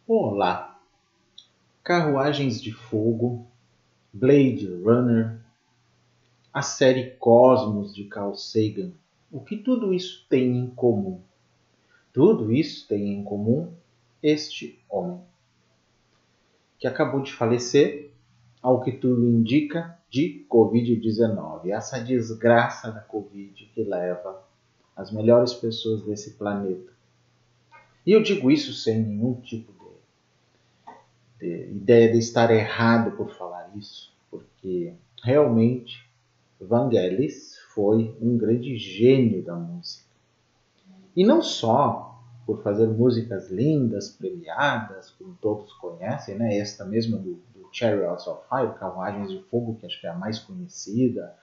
Olá! Carruagens de Fogo, Blade Runner, a série Cosmos de Carl Sagan. O que tudo isso tem em comum? Tudo isso tem em comum este homem, que acabou de falecer, ao que tudo indica, de Covid-19. Essa desgraça da Covid que leva as melhores pessoas desse planeta. E eu digo isso sem nenhum tipo de ideia de estar errado por falar isso, porque realmente Vangelis foi um grande gênio da música. E não só por fazer músicas lindas, premiadas, como todos conhecem, né? Esta mesma do Chariots of Fire, Carruagens de Fogo, que acho que é a mais conhecida,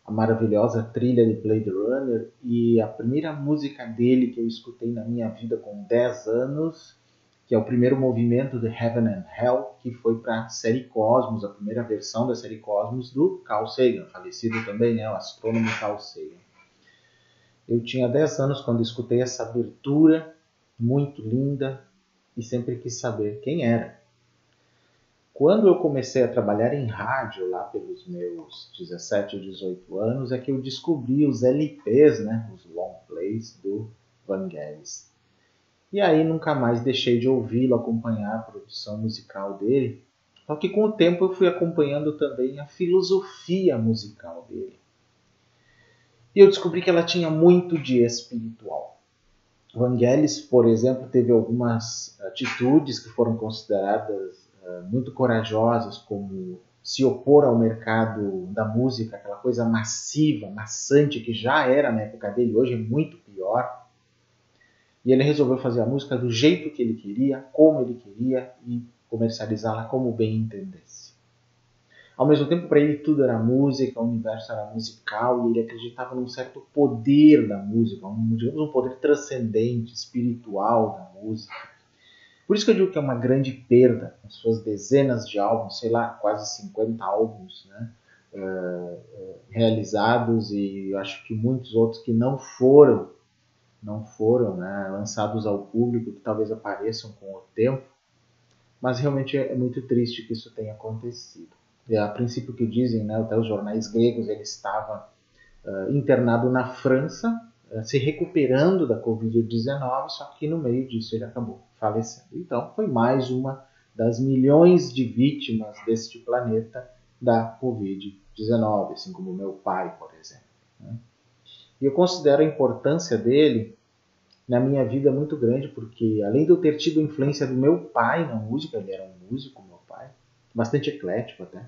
a maravilhosa trilha de Blade Runner, e a primeira música dele que eu escutei na minha vida com 10 anos, que é o primeiro movimento de Heaven and Hell, que foi para a série Cosmos, a primeira versão da série Cosmos do Carl Sagan, falecido também, né, o astrônomo Carl Sagan. Eu tinha 10 anos quando escutei essa abertura, muito linda, e sempre quis saber quem era. Quando eu comecei a trabalhar em rádio, lá pelos meus 17 ou 18 anos, é que eu descobri os LPs, né, os long plays do Vangelis. E aí nunca mais deixei de ouvi-lo, acompanhar a produção musical dele. Só que com o tempo eu fui acompanhando também a filosofia musical dele. E eu descobri que ela tinha muito de espiritual. Vangelis, por exemplo, teve algumas atitudes que foram consideradas muito corajosas, como se opor ao mercado da música, aquela coisa massiva, maçante, que já era na época dele, hoje é muito pior. E ele resolveu fazer a música do jeito que ele queria, como ele queria, e comercializá-la como bem entendesse. Ao mesmo tempo, para ele tudo era música, o universo era musical, e ele acreditava num certo poder da música, digamos, um poder transcendente, espiritual da música. Por isso que eu digo que é uma grande perda, as suas dezenas de álbuns, sei lá, quase 50 álbuns, né, realizados, e eu acho que muitos outros que não foram, né, lançados ao público, que talvez apareçam com o tempo, mas realmente é muito triste que isso tenha acontecido. E a princípio que dizem, né, até os jornais gregos, ele estava internado na França, se recuperando da Covid-19, só que no meio disso ele acabou falecendo. Então foi mais uma das milhões de vítimas deste planeta da Covid-19, assim como meu pai, por exemplo. Né? E eu considero a importância dele na minha vida muito grande, porque além de eu ter tido influência do meu pai na música, ele era um músico, meu pai, bastante eclético até,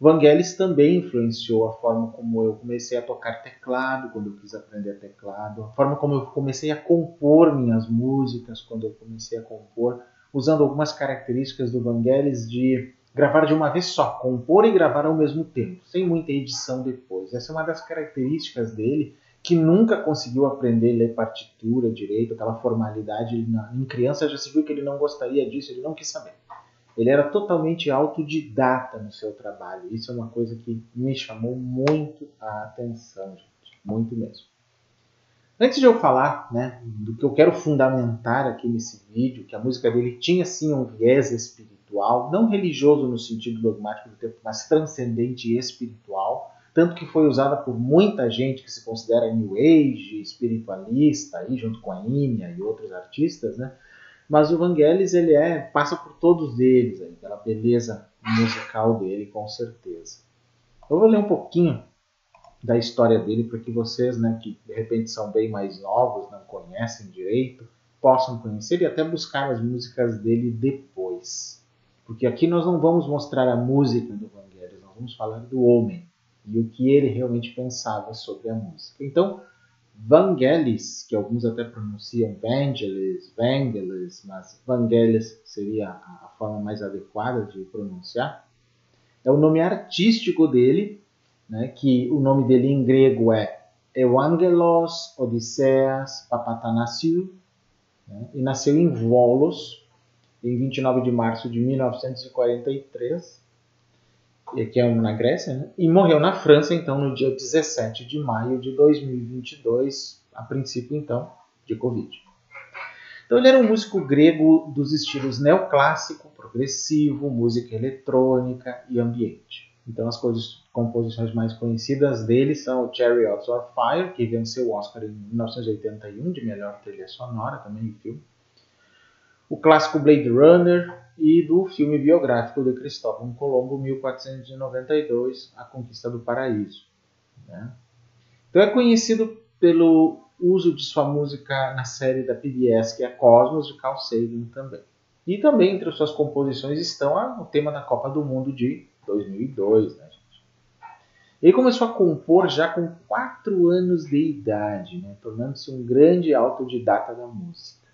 Vangelis também influenciou a forma como eu comecei a tocar teclado, quando eu quis aprender teclado, a forma como eu comecei a compor minhas músicas, quando eu comecei a compor, usando algumas características do Vangelis de gravar de uma vez só, compor e gravar ao mesmo tempo, sem muita edição depois. Essa é uma das características dele, que nunca conseguiu aprender a ler partitura direito, aquela formalidade. Em criança já se viu que ele não gostaria disso, ele não quis saber. Ele era totalmente autodidata no seu trabalho. Isso é uma coisa que me chamou muito a atenção, gente. Muito mesmo. Antes de eu falar, né, do que eu quero fundamentar aqui nesse vídeo, que a música dele tinha sim um viés espiritual, não religioso no sentido dogmático do tempo, mas transcendente e espiritual, tanto que foi usada por muita gente que se considera New Age, espiritualista, aí, junto com a Enya e outros artistas, né? Mas o Vangelis, ele passa por todos eles, aí, pela beleza musical dele, com certeza. Eu vou ler um pouquinho da história dele para que vocês, né, que de repente são bem mais novos, não conhecem direito, possam conhecer e até buscar as músicas dele depois. Porque aqui nós não vamos mostrar a música do Vangelis, nós vamos falar do homem e o que ele realmente pensava sobre a música. Então, Vangelis, que alguns até pronunciam Vangelis, mas Vangelis seria a forma mais adequada de pronunciar, é o nome artístico dele, né, que o nome dele em grego é Evangelos Odysseas Papathanassiou, né, e nasceu em Volos, em 29 de março de 1943, que é na Grécia, né? E morreu na França, então, no dia 17 de maio de 2022, a princípio, então, de Covid. Então ele era um músico grego dos estilos neoclássico, progressivo, música eletrônica e ambiente. Então as composições mais conhecidas dele são o Chariots of Fire, que venceu o Oscar em 1981 de melhor trilha sonora, também em filme. O clássico Blade Runner e do filme biográfico de Cristóvão Colombo, 1492, A Conquista do Paraíso. Né? Então é conhecido pelo uso de sua música na série da PBS, que é Cosmos, de Carl Sagan também. E também entre suas composições estão o tema da Copa do Mundo de 2002. Né, gente? Ele começou a compor já com 4 anos de idade, né, tornando-se um grande autodidata da música.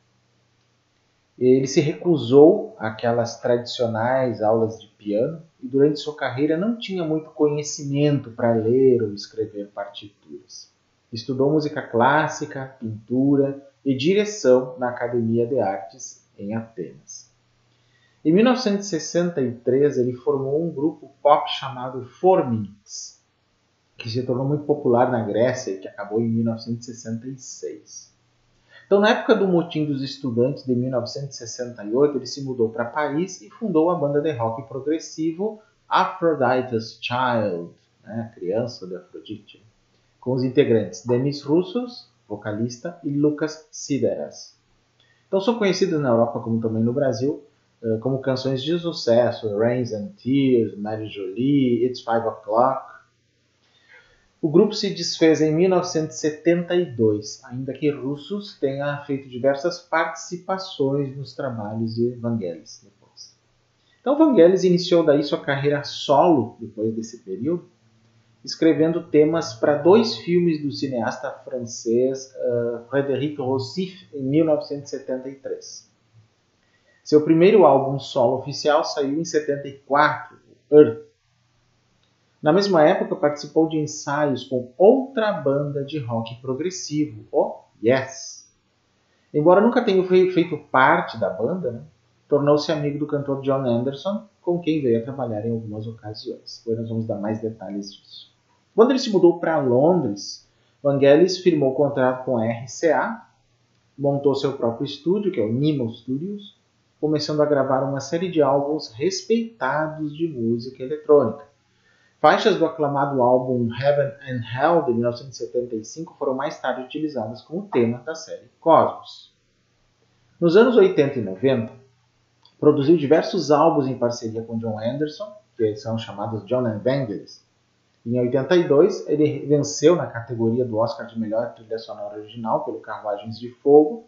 Ele se recusou àquelas tradicionais aulas de piano e durante sua carreira não tinha muito conhecimento para ler ou escrever partituras. Estudou música clássica, pintura e direção na Academia de Artes em Atenas. Em 1963, ele formou um grupo pop chamado Forminx, que se tornou muito popular na Grécia e que acabou em 1966. Então, na época do motim dos estudantes de 1968, ele se mudou para Paris e fundou a banda de rock progressivo Aphrodite's Child, né, criança de Afrodite, com os integrantes Demis Roussos, vocalista, e Lucas Sideras. Então são conhecidos na Europa, como também no Brasil, como canções de sucesso, Rains and Tears, Mary Jolie, It's 5 O'Clock. O grupo se desfez em 1972, ainda que Roussos tenha feito diversas participações nos trabalhos de Vangelis depois. Então Vangelis iniciou daí sua carreira solo depois desse período, escrevendo temas para 2 filmes do cineasta francês Frédéric Rossif em 1973. Seu primeiro álbum solo oficial saiu em 74, Earth. Na mesma época participou de ensaios com outra banda de rock progressivo, o Yes. Embora nunca tenha feito parte da banda, né, tornou-se amigo do cantor John Anderson, com quem veio a trabalhar em algumas ocasiões. Depois nós vamos dar mais detalhes disso. Quando ele se mudou para Londres, Vangelis firmou contrato com a RCA, montou seu próprio estúdio, que é o Nemo Studios, começando a gravar uma série de álbuns respeitados de música eletrônica. Faixas do aclamado álbum Heaven and Hell, de 1975, foram mais tarde utilizadas como tema da série Cosmos. Nos anos 80 e 90, produziu diversos álbuns em parceria com John Anderson, que são chamados John and Vangelis. Em 82, ele venceu na categoria do Oscar de melhor trilha sonora original pelo Carruagens de Fogo,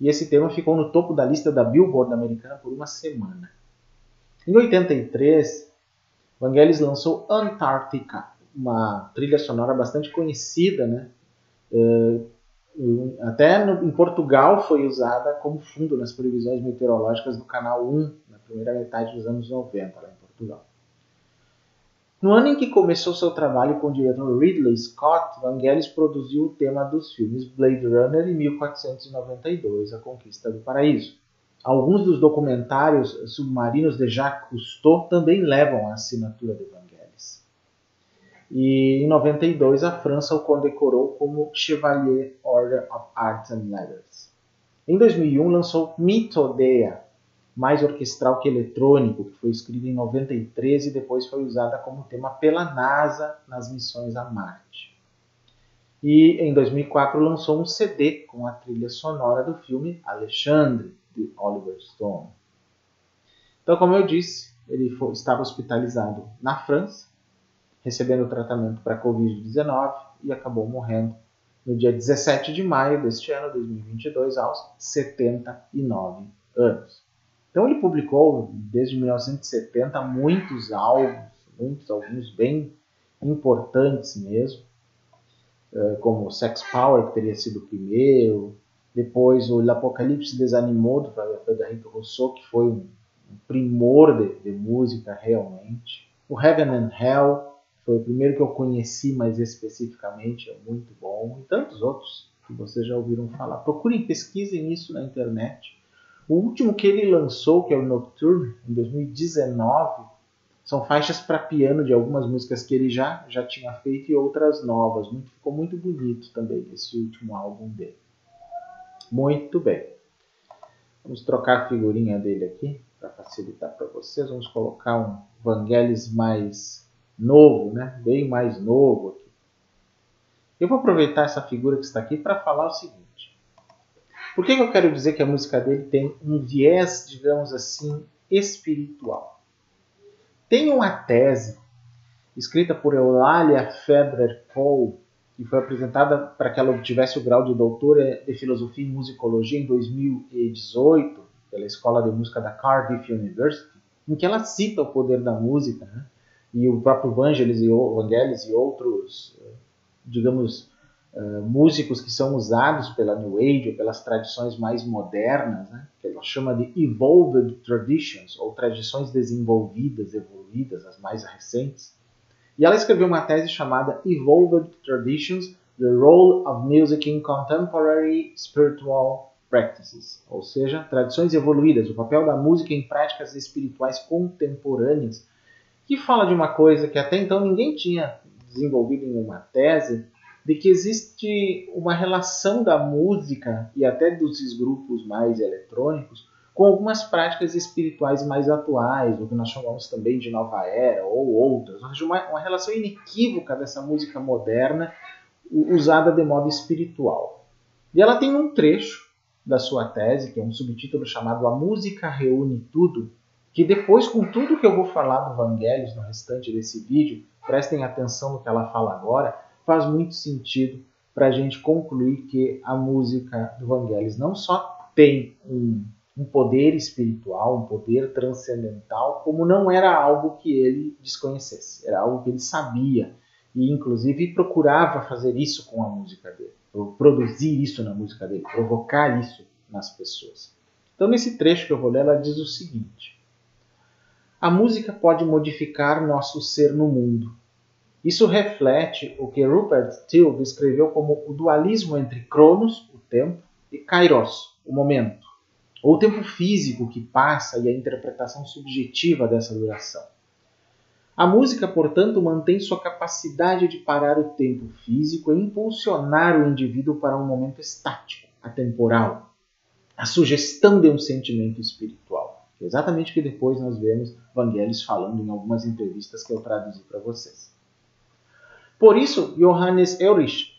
e esse tema ficou no topo da lista da Billboard americana por uma semana. Em 83, Vangelis lançou Antarctica, uma trilha sonora bastante conhecida, né? Até em Portugal foi usada como fundo nas previsões meteorológicas do Canal 1, na primeira metade dos anos 90, lá em Portugal. No ano em que começou seu trabalho com o diretor Ridley Scott, Vangelis produziu o tema dos filmes Blade Runner e 1492, A Conquista do Paraíso. Alguns dos documentários submarinos de Jacques Cousteau também levam a assinatura de Vangelis. E em 92 a França o condecorou como Chevalier Order of Arts and Letters. Em 2001 lançou Mythodeia, mais orquestral que eletrônico, que foi escrita em 93 e depois foi usada como tema pela NASA nas missões a Marte. E em 2004 lançou um CD com a trilha sonora do filme Alexandre, de Oliver Stone. Então, como eu disse, ele estava hospitalizado na França, recebendo tratamento para Covid-19 e acabou morrendo no dia 17 de maio deste ano, 2022, aos 79 anos. Então ele publicou, desde 1970, muitos álbuns, alguns bem importantes mesmo, como Sex Power, que teria sido o primeiro, depois o L'Apocalypse des Animaux, do Frédéric Rousseau, que foi um primor de música realmente. O Heaven and Hell foi o primeiro que eu conheci mais especificamente, é muito bom. E tantos outros que vocês já ouviram falar. Procurem, pesquisem isso na internet. O último que ele lançou, que é o Nocturne, em 2019, são faixas para piano de algumas músicas que ele já tinha feito e outras novas. Ficou muito bonito também esse último álbum dele. Muito bem. Vamos trocar a figurinha dele aqui para facilitar para vocês. Vamos colocar um Vangelis mais novo, né? Bem mais novo aqui. Eu vou aproveitar essa figura que está aqui para falar o seguinte. Por que eu quero dizer que a música dele tem um viés, digamos assim, espiritual? Tem uma tese escrita por Eulalia Feber-Cole, que foi apresentada para que ela obtivesse o grau de doutora de filosofia e musicologia em 2018, pela Escola de Música da Cardiff University, em que ela cita o poder da música, né? E o próprio Vangelis e outros, digamos, músicos que são usados pela New Age ou pelas tradições mais modernas, né? Que ela chama de Evolved Traditions, ou tradições desenvolvidas, evoluídas, as mais recentes. E ela escreveu uma tese chamada Evolved Traditions, The Role of Music in Contemporary Spiritual Practices, ou seja, tradições evoluídas, o papel da música em práticas espirituais contemporâneas, que fala de uma coisa que até então ninguém tinha desenvolvido em uma tese, de que existe uma relação da música e até desses grupos mais eletrônicos com algumas práticas espirituais mais atuais, o que nós chamamos também de nova era, ou outras. Ou seja, uma relação inequívoca dessa música moderna usada de modo espiritual. E ela tem um trecho da sua tese, que é um subtítulo chamado A Música Reúne Tudo, que depois, com tudo que eu vou falar do Vangelis no restante desse vídeo, prestem atenção no que ela fala agora, faz muito sentido para a gente concluir que a música do Vangelis não só tem um poder espiritual, um poder transcendental, como não era algo que ele desconhecesse, era algo que ele sabia e inclusive procurava fazer isso com a música dele, produzir isso na música dele, provocar isso nas pessoas. Então nesse trecho que eu vou ler, ela diz o seguinte: a música pode modificar nosso ser no mundo. Isso reflete o que Rupert Steele descreveu como o dualismo entre Cronos, o tempo, e Kairos, o momento, ou o tempo físico que passa e a interpretação subjetiva dessa duração. A música, portanto, mantém sua capacidade de parar o tempo físico e impulsionar o indivíduo para um momento estático, atemporal, a sugestão de um sentimento espiritual. Exatamente o que depois nós vemos Vangelis falando em algumas entrevistas que eu traduzi para vocês. Por isso, Johannes Ehrlich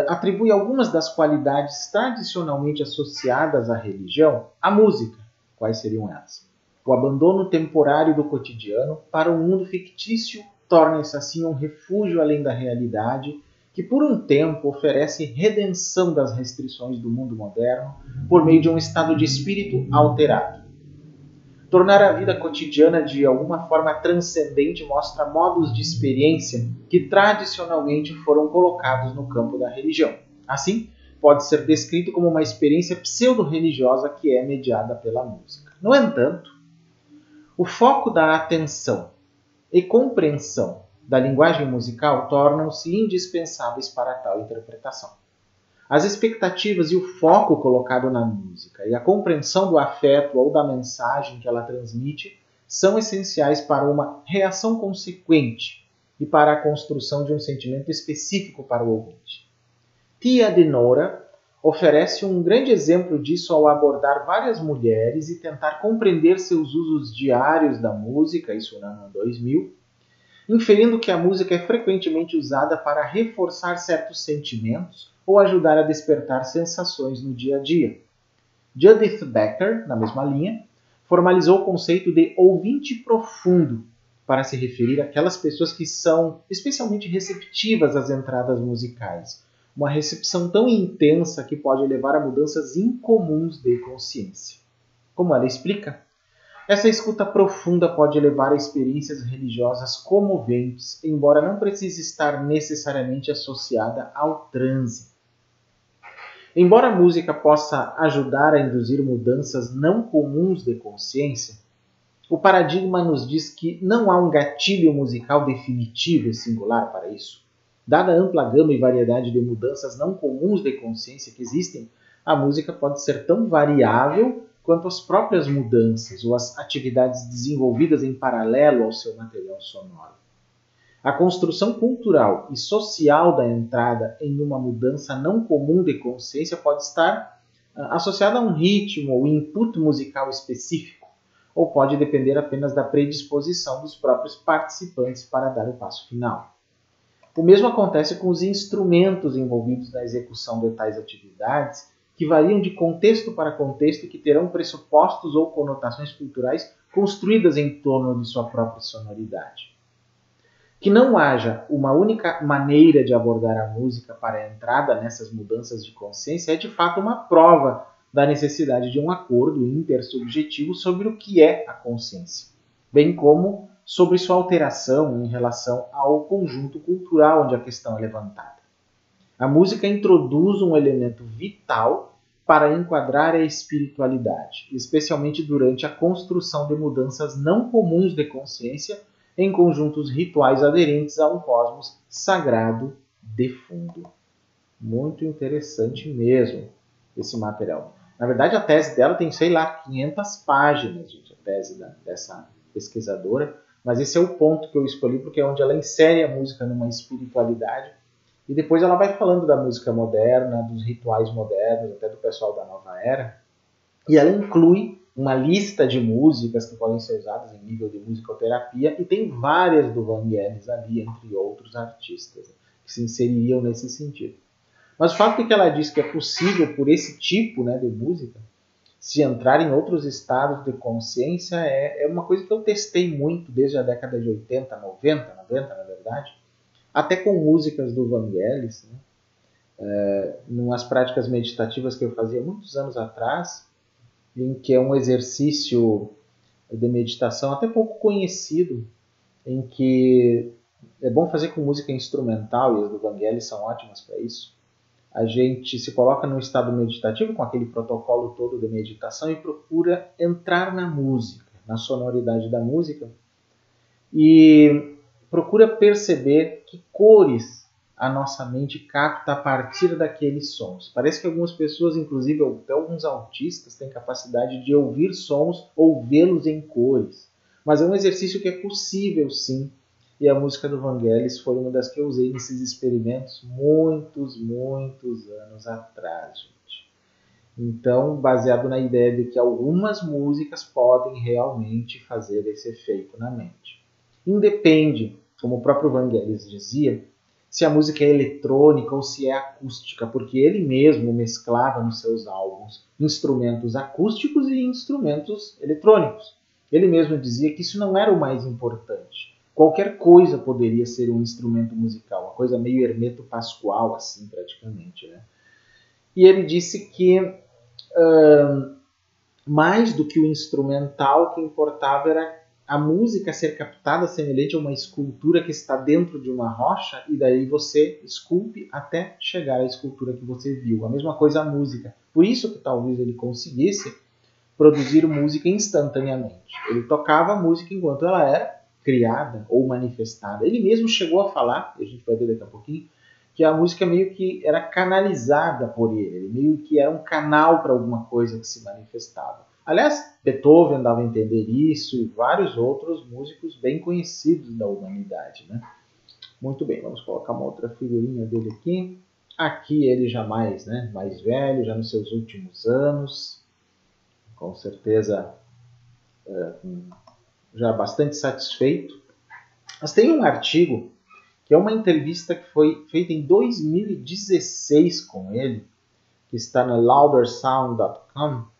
atribui algumas das qualidades tradicionalmente associadas à religião à música. Quais seriam elas? O abandono temporário do cotidiano para um mundo fictício torna-se assim um refúgio além da realidade que por um tempo oferece redenção das restrições do mundo moderno por meio de um estado de espírito alterado. Tornar a vida cotidiana de alguma forma transcendente mostra modos de experiência que tradicionalmente foram colocados no campo da religião. Assim, pode ser descrito como uma experiência pseudo-religiosa que é mediada pela música. No entanto, o foco da atenção e compreensão da linguagem musical tornam-se indispensáveis para tal interpretação. As expectativas e o foco colocado na música e a compreensão do afeto ou da mensagem que ela transmite são essenciais para uma reação consequente e para a construção de um sentimento específico para o ouvinte. Tia de Nora oferece um grande exemplo disso ao abordar várias mulheres e tentar compreender seus usos diários da música, isso no ano 2000, inferindo que a música é frequentemente usada para reforçar certos sentimentos ou ajudar a despertar sensações no dia a dia. Judith Becker, na mesma linha, formalizou o conceito de ouvinte profundo para se referir àquelas pessoas que são especialmente receptivas às entradas musicais, uma recepção tão intensa que pode levar a mudanças incomuns de consciência. Como ela explica, essa escuta profunda pode levar a experiências religiosas comoventes, embora não precise estar necessariamente associada ao transe. Embora a música possa ajudar a induzir mudanças não comuns de consciência, o paradigma nos diz que não há um gatilho musical definitivo e singular para isso. Dada a ampla gama e variedade de mudanças não comuns de consciência que existem, a música pode ser tão variável quanto as próprias mudanças ou as atividades desenvolvidas em paralelo ao seu material sonoro. A construção cultural e social da entrada em uma mudança não comum de consciência pode estar associada a um ritmo ou input musical específico, ou pode depender apenas da predisposição dos próprios participantes para dar o passo final. O mesmo acontece com os instrumentos envolvidos na execução de tais atividades, que variam de contexto para contexto e que terão pressupostos ou conotações culturais construídas em torno de sua própria sonoridade. Que não haja uma única maneira de abordar a música para a entrada nessas mudanças de consciência é de fato uma prova da necessidade de um acordo intersubjetivo sobre o que é a consciência, bem como sobre sua alteração em relação ao conjunto cultural onde a questão é levantada. A música introduz um elemento vital para enquadrar a espiritualidade, especialmente durante a construção de mudanças não comuns de consciência em conjuntos rituais aderentes a um cosmos sagrado de fundo. Muito interessante mesmo esse material. Na verdade, a tese dela tem, 500 páginas, gente, a tese dessa pesquisadora, mas esse é o ponto que eu escolhi porque é onde ela insere a música numa espiritualidade e depois ela vai falando da música moderna, dos rituais modernos, até do pessoal da nova era, e ela inclui uma lista de músicas que podem ser usadas em nível de musicoterapia e tem várias do Vangelis ali, entre outros artistas, que se inseririam nesse sentido. Mas o fato de que ela diz que é possível, por esse tipo, né, de música, se entrar em outros estados de consciência é uma coisa que eu testei muito desde a década de 80, 90 na verdade, até com músicas do Vangelis, né, numas práticas meditativas que eu fazia muitos anos atrás, em que é um exercício de meditação até pouco conhecido, em que é bom fazer com música instrumental, e as do Vangelis são ótimas para isso. A gente se coloca num estado meditativo com aquele protocolo todo de meditação e procura entrar na música, na sonoridade da música, e procura perceber que cores a nossa mente capta a partir daqueles sons. Parece que algumas pessoas, inclusive até alguns autistas, têm capacidade de ouvir sons ou vê-los em cores. Mas é um exercício que é possível, sim. E a música do Vangelis foi uma das que eu usei nesses experimentos muitos anos atrás, gente. Então, baseado na ideia de que algumas músicas podem realmente fazer esse efeito na mente. Independe, como o próprio Vangelis dizia, se a música é eletrônica ou se é acústica, porque ele mesmo mesclava nos seus álbuns instrumentos acústicos e instrumentos eletrônicos. Ele mesmo dizia que isso não era o mais importante. Qualquer coisa poderia ser um instrumento musical, uma coisa meio Hermeto Pascoal, assim, praticamente, né? E ele disse que mais do que o instrumental, o que importava era a música ser captada semelhante a uma escultura que está dentro de uma rocha e daí você esculpe até chegar à escultura que você viu. A mesma coisa a música. Por isso que talvez ele conseguisse produzir música instantaneamente. Ele tocava a música enquanto ela era criada ou manifestada. Ele mesmo chegou a falar, a gente vai ver daqui a pouquinho, que a música meio que era canalizada por ele. Ele meio que era um canal para alguma coisa que se manifestava. Aliás, Beethoven dava a entender isso e vários outros músicos bem conhecidos da humanidade, né? Muito bem, vamos colocar uma outra figurinha dele aqui. Aqui ele já mais velho, já nos seus últimos anos, com certeza já bastante satisfeito. Mas tem um artigo que é uma entrevista que foi feita em 2016 com ele, que está no loudersound.com.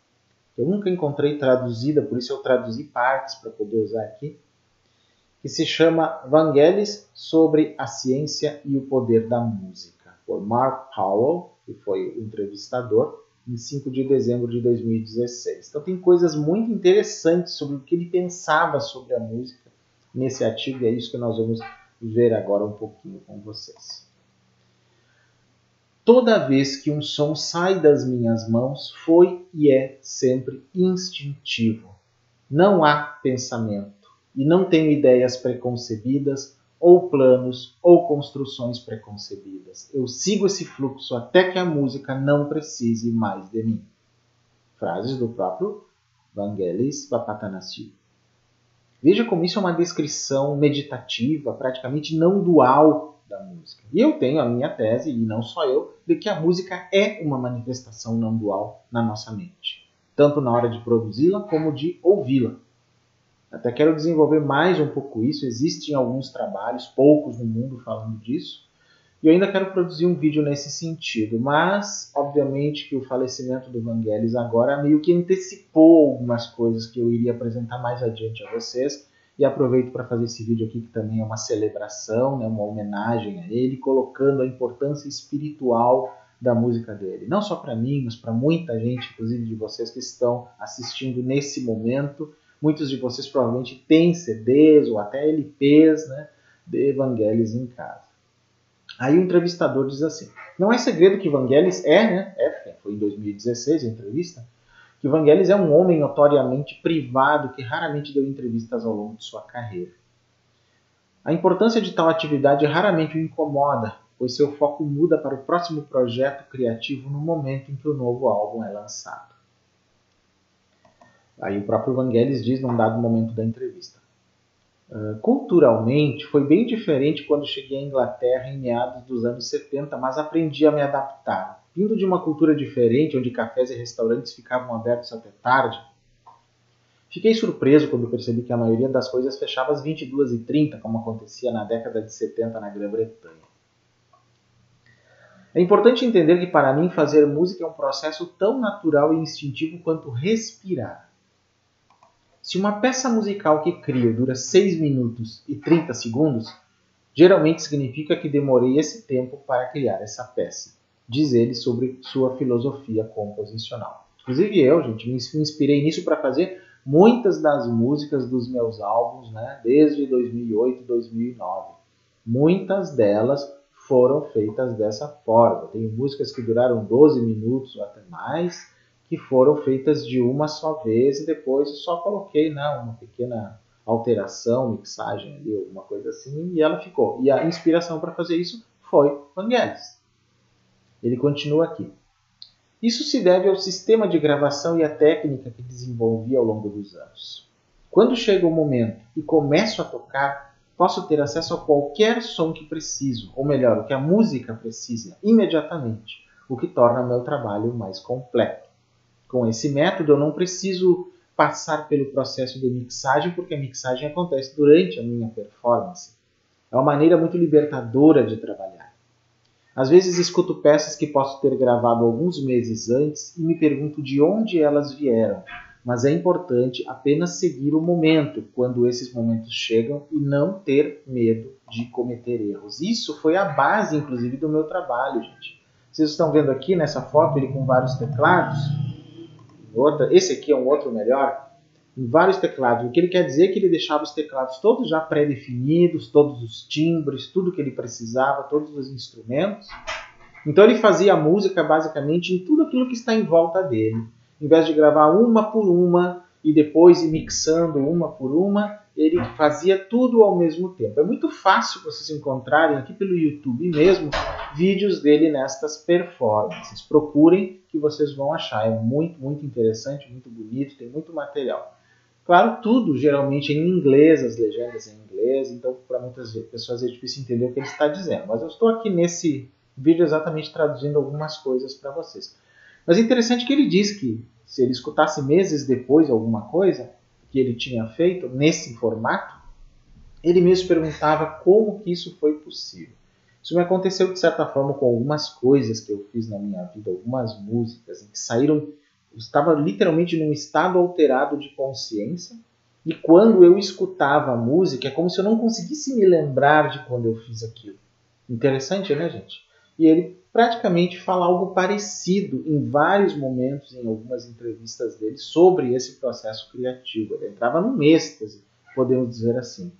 Eu nunca encontrei traduzida, por isso eu traduzi partes para poder usar aqui, que se chama Vangelis sobre a ciência e o poder da música, por Mark Powell, que foi o entrevistador, em 5 de dezembro de 2016. Então tem coisas muito interessantes sobre o que ele pensava sobre a música nesse artigo, e é isso que nós vamos ver agora um pouquinho com vocês. Toda vez que um som sai das minhas mãos, foi e é sempre instintivo. Não há pensamento, e não tenho ideias preconcebidas, ou planos, ou construções preconcebidas. Eu sigo esse fluxo até que a música não precise mais de mim. Frases do próprio Vangelis Papatanassi. Veja como isso é uma descrição meditativa, praticamente não dual da música. E eu tenho a minha tese, e não só eu, de que a música é uma manifestação não dual na nossa mente, tanto na hora de produzi-la como de ouvi-la. Até quero desenvolver mais um pouco isso, existem alguns trabalhos, poucos no mundo falando disso, e eu ainda quero produzir um vídeo nesse sentido, mas obviamente que o falecimento do Vangelis agora meio que antecipou algumas coisas que eu iria apresentar mais adiante a vocês, e aproveito para fazer esse vídeo aqui que também é uma celebração, né, uma homenagem a ele, colocando a importância espiritual da música dele. Não só para mim, mas para muita gente, inclusive de vocês que estão assistindo nesse momento. Muitos de vocês provavelmente têm CDs ou até LPs, né, de Vangelis em casa. Aí o entrevistador diz assim, não é segredo que Vangelis foi em 2016 a entrevista, que Vangelis é um homem notoriamente privado que raramente deu entrevistas ao longo de sua carreira. A importância de tal atividade raramente o incomoda, pois seu foco muda para o próximo projeto criativo no momento em que o novo álbum é lançado. Aí o próprio Vangelis diz num dado momento da entrevista. Culturalmente, foi bem diferente quando cheguei à Inglaterra em meados dos anos 70, mas aprendi a me adaptar. Vindo de uma cultura diferente, onde cafés e restaurantes ficavam abertos até tarde, fiquei surpreso quando percebi que a maioria das coisas fechava às 22h30, como acontecia na década de 70 na Grã-Bretanha. É importante entender que para mim fazer música é um processo tão natural e instintivo quanto respirar. Se uma peça musical que crio dura 6 minutos e 30 segundos, geralmente significa que demorei esse tempo para criar essa peça, diz ele sobre sua filosofia composicional. Inclusive eu, gente, me inspirei nisso para fazer muitas das músicas dos meus álbuns, né, desde 2008 e 2009. Muitas delas foram feitas dessa forma. Tem músicas que duraram 12 minutos ou até mais, que foram feitas de uma só vez e depois eu só coloquei, né, uma pequena alteração, mixagem ali, alguma coisa assim, e ela ficou. E a inspiração para fazer isso foi Vangelis. Ele continua aqui. Isso se deve ao sistema de gravação e à técnica que desenvolvi ao longo dos anos. Quando chega o momento e começo a tocar, posso ter acesso a qualquer som que preciso, ou melhor, o que a música precisa, imediatamente, o que torna meu trabalho mais completo. Com esse método, eu não preciso passar pelo processo de mixagem, porque a mixagem acontece durante a minha performance. É uma maneira muito libertadora de trabalhar. Às vezes escuto peças que posso ter gravado alguns meses antes e me pergunto de onde elas vieram, mas é importante apenas seguir o momento, quando esses momentos chegam, e não ter medo de cometer erros. Isso foi a base, inclusive, do meu trabalho, gente. Vocês estão vendo aqui nessa foto ele com vários teclados. Esse aqui é um outro melhor, em vários teclados. O que ele quer dizer é que ele deixava os teclados todos já pré-definidos, todos os timbres, tudo que ele precisava, todos os instrumentos. Então ele fazia a música basicamente em tudo aquilo que está em volta dele. Em vez de gravar uma por uma e depois ir mixando uma por uma, ele fazia tudo ao mesmo tempo. É muito fácil vocês encontrarem aqui pelo YouTube mesmo vídeos dele nestas performances. Procurem que vocês vão achar. É muito, muito interessante, muito bonito, tem muito material. Claro, tudo geralmente em inglês, as legendas em inglês, então para muitas pessoas é difícil entender o que ele está dizendo. Mas eu estou aqui nesse vídeo exatamente traduzindo algumas coisas para vocês. Mas é interessante que ele diz que se ele escutasse meses depois alguma coisa que ele tinha feito nesse formato, ele mesmo perguntava como que isso foi possível. Isso me aconteceu de certa forma com algumas coisas que eu fiz na minha vida, algumas músicas em que saíram, eu estava literalmente num estado alterado de consciência, e quando eu escutava a música é como se eu não conseguisse me lembrar de quando eu fiz aquilo. Interessante, né, gente? E ele praticamente fala algo parecido em vários momentos, em algumas entrevistas dele, sobre esse processo criativo. Ele entrava num êxtase, podemos dizer assim.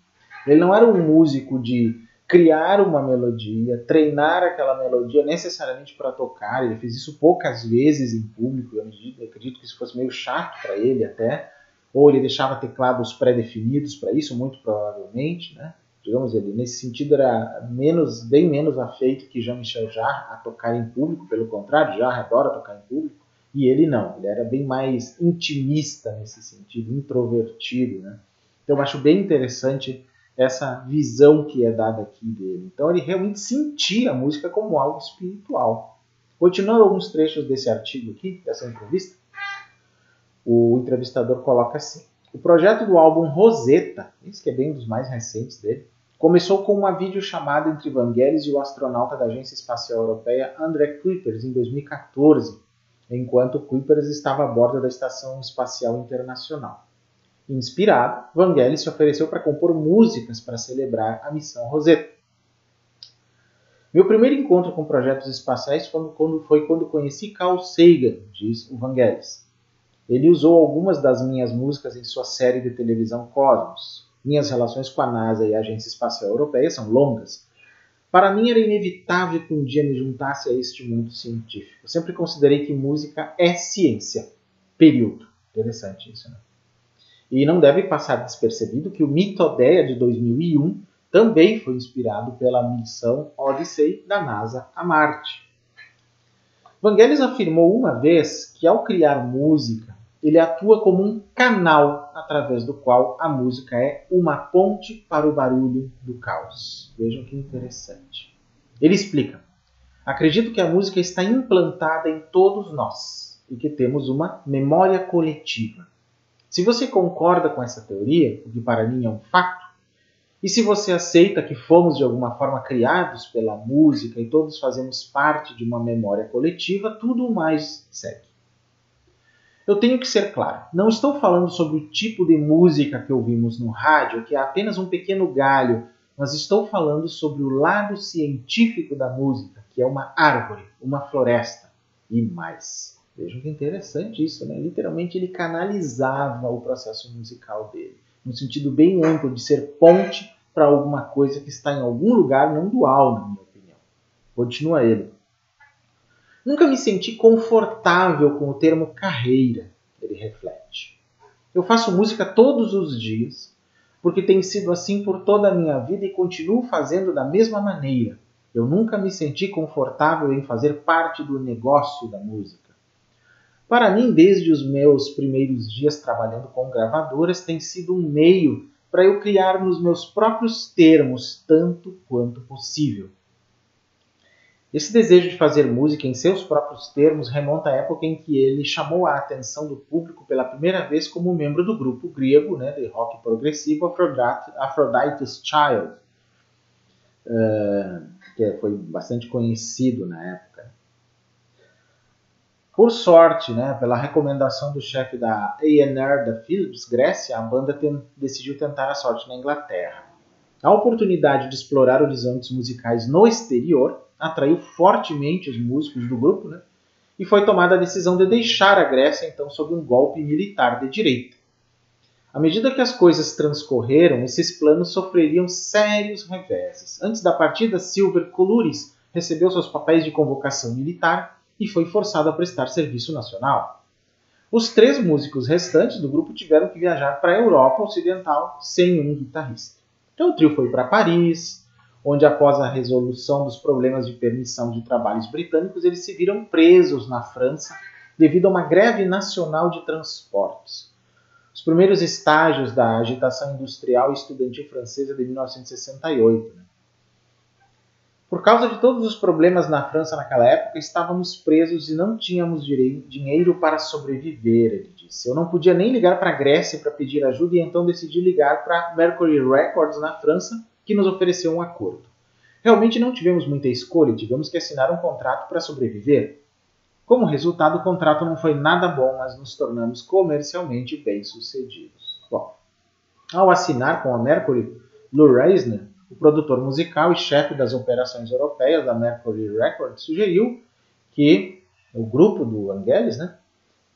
Ele não era um músico de criar uma melodia, treinar aquela melodia necessariamente para tocar. Ele fez isso poucas vezes em público. Eu acredito que isso fosse meio chato para ele até. Ou ele deixava teclados pré-definidos para isso, muito provavelmente, né? Digamos, ele nesse sentido era bem menos afeito que Jean-Michel Jarre a tocar em público. Pelo contrário, Jarre adora tocar em público. E ele não, ele era bem mais intimista nesse sentido, introvertido, né? Então eu acho bem interessante essa visão que é dada aqui dele. Então ele realmente sentia a música como algo espiritual. Continuando alguns trechos desse artigo aqui, dessa entrevista, o entrevistador coloca assim: o projeto do álbum Rosetta, esse que é bem um dos mais recentes dele, começou com uma videochamada entre Vangelis e o astronauta da Agência Espacial Europeia André Kuipers em 2014, enquanto Kuipers estava a bordo da Estação Espacial Internacional. Inspirado, Vangelis se ofereceu para compor músicas para celebrar a missão Rosetta. Meu primeiro encontro com projetos espaciais foi quando conheci Carl Sagan, diz o Vangelis. Ele usou algumas das minhas músicas em sua série de televisão Cosmos. Minhas relações com a NASA e a Agência Espacial Europeia são longas. Para mim era inevitável que um dia me juntasse a este mundo científico. Eu sempre considerei que música é ciência. Período. Interessante isso, né? E não deve passar despercebido que o Mitodeia de 2001 também foi inspirado pela missão Odyssey da NASA a Marte. Vangelis afirmou uma vez que ao criar música, ele atua como um canal através do qual a música é uma ponte para o barulho do caos. Vejam que interessante. Ele explica: acredito que a música está implantada em todos nós e que temos uma memória coletiva. Se você concorda com essa teoria, o que para mim é um fato, e se você aceita que fomos de alguma forma criados pela música e todos fazemos parte de uma memória coletiva, tudo o mais segue. Eu tenho que ser claro, não estou falando sobre o tipo de música que ouvimos no rádio, que é apenas um pequeno galho, mas estou falando sobre o lado científico da música, que é uma árvore, uma floresta e mais. Vejam que interessante isso, né? Literalmente ele canalizava o processo musical dele, no sentido bem amplo de ser ponte para alguma coisa que está em algum lugar não dual, na minha opinião. Continua ele. Nunca me senti confortável com o termo carreira, ele reflete. Eu faço música todos os dias, porque tem sido assim por toda a minha vida e continuo fazendo da mesma maneira. Eu nunca me senti confortável em fazer parte do negócio da música. Para mim, desde os meus primeiros dias trabalhando com gravadoras, tem sido um meio para eu criar nos meus próprios termos, tanto quanto possível. Esse desejo de fazer música em seus próprios termos remonta à época em que ele chamou a atenção do público pela primeira vez como membro do grupo grego, né, de rock progressivo Aphrodite's Child, que foi bastante conhecido na época. Por sorte, né, pela recomendação do chefe da A&R da Philips, Grécia, a banda decidiu tentar a sorte na Inglaterra. A oportunidade de explorar horizontes musicais no exterior atraiu fortemente os músicos do grupo, né, e foi tomada a decisão de deixar a Grécia, então, sob um golpe militar de direita. À medida que as coisas transcorreram, esses planos sofreriam sérios reveses. Antes da partida, Silver Koulouris recebeu seus papéis de convocação militar e foi forçado a prestar serviço nacional. Os 3 músicos restantes do grupo tiveram que viajar para a Europa Ocidental sem um guitarrista. Então o trio foi para Paris, onde após a resolução dos problemas de permissão de trabalhos britânicos, eles se viram presos na França devido a uma greve nacional de transportes. Os primeiros estágios da agitação industrial e estudantil francesa de 1968. Né? Por causa de todos os problemas na França naquela época, estávamos presos e não tínhamos dinheiro para sobreviver, ele disse. Eu não podia nem ligar para a Grécia para pedir ajuda e então decidi ligar para Mercury Records na França, que nos ofereceu um acordo. Realmente não tivemos muita escolha e tivemos que assinar um contrato para sobreviver. Como resultado, o contrato não foi nada bom, mas nos tornamos comercialmente bem-sucedidos. Bom, ao assinar com a Mercury, Lou Reisner, o produtor musical e chefe das operações europeias da Mercury Records, sugeriu que o grupo do Vangelis, né,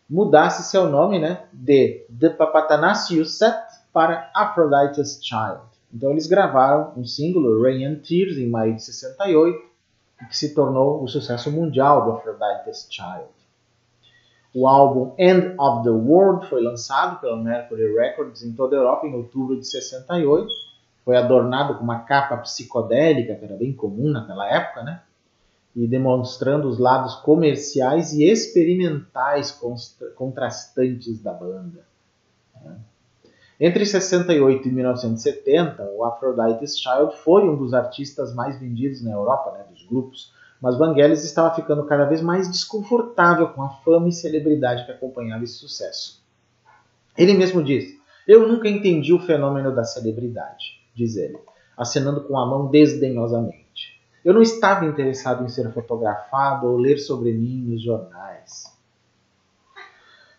mudasse seu nome, né, de The Papathanassiou Set para Aphrodite's Child. Então eles gravaram um single, Rain and Tears, em maio de 68, que se tornou o sucesso mundial do Aphrodite's Child. O álbum End of the World foi lançado pela Mercury Records em toda a Europa em outubro de 68. Foi adornado com uma capa psicodélica, que era bem comum naquela época, né? E demonstrando os lados comerciais e experimentais contrastantes da banda. Né? Entre 68 e 1970, o Aphrodite's Child foi um dos artistas mais vendidos na Europa, né, dos grupos, mas Vangelis estava ficando cada vez mais desconfortável com a fama e celebridade que acompanhava esse sucesso. Ele mesmo disse: "Eu nunca entendi o fenômeno da celebridade", diz ele, acenando com a mão desdenhosamente. "Eu não estava interessado em ser fotografado ou ler sobre mim nos jornais."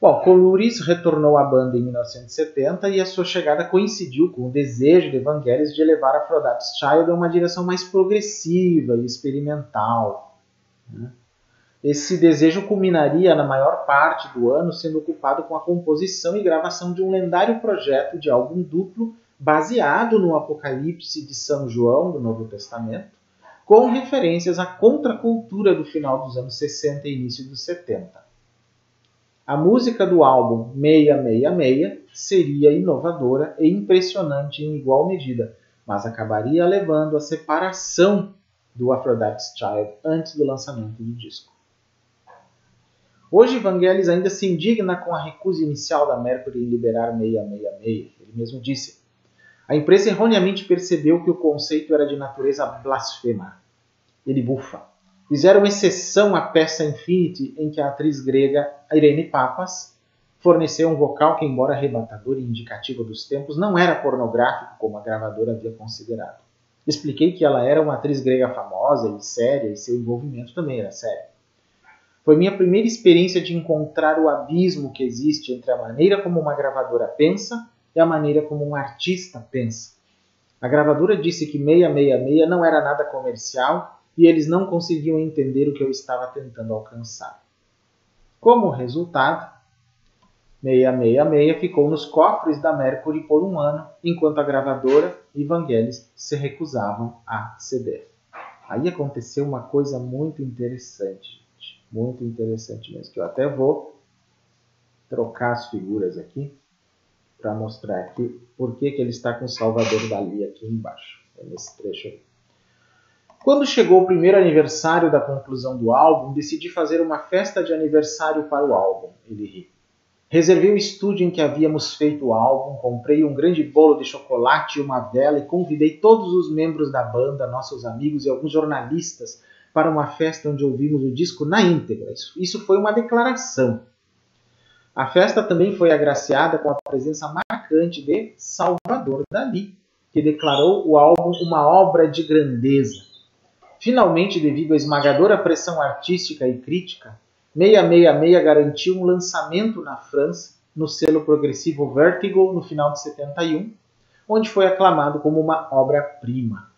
Bom, Coluris retornou à banda em 1970 e a sua chegada coincidiu com o desejo de Vangelis de elevar Aphrodite's Child a uma direção mais progressiva e experimental. Esse desejo culminaria na maior parte do ano sendo ocupado com a composição e gravação de um lendário projeto de álbum duplo baseado no Apocalipse de São João do Novo Testamento, com referências à contracultura do final dos anos 60 e início dos 70. A música do álbum 666 seria inovadora e impressionante em igual medida, mas acabaria levando à separação do Aphrodite's Child antes do lançamento do disco. Hoje, Vangelis ainda se indigna com a recusa inicial da Mercury em liberar 666. Ele mesmo disse: "A imprensa erroneamente percebeu que o conceito era de natureza blasfema." Ele bufa. "Fizeram exceção à peça Infinity, em que a atriz grega Irene Papas forneceu um vocal que, embora arrebatador e indicativo dos tempos, não era pornográfico como a gravadora havia considerado. Expliquei que ela era uma atriz grega famosa e séria, e seu envolvimento também era sério. Foi minha primeira experiência de encontrar o abismo que existe entre a maneira como uma gravadora pensa e a maneira como um artista pensa. A gravadora disse que 666 não era nada comercial e eles não conseguiam entender o que eu estava tentando alcançar. Como resultado, 666 ficou nos cofres da Mercury por um ano, enquanto a gravadora e Vangelis se recusavam a ceder." Aí aconteceu uma coisa muito interessante, gente. Muito interessante mesmo, que eu até vou trocar as figuras aqui para mostrar aqui por que ele está com Salvador Dalí aqui embaixo, nesse trecho aqui. "Quando chegou o primeiro aniversário da conclusão do álbum, decidi fazer uma festa de aniversário para o álbum." Ele ri. "Reservei o estúdio em que havíamos feito o álbum, comprei um grande bolo de chocolate e uma vela e convidei todos os membros da banda, nossos amigos e alguns jornalistas para uma festa onde ouvimos o disco na íntegra. Isso foi uma declaração. A festa também foi agraciada com a presença marcante de Salvador Dalí, que declarou o álbum uma obra de grandeza. Finalmente, devido à esmagadora pressão artística e crítica, 666 garantiu um lançamento na França, no selo progressivo Vertigo, no final de 71, onde foi aclamado como uma obra-prima.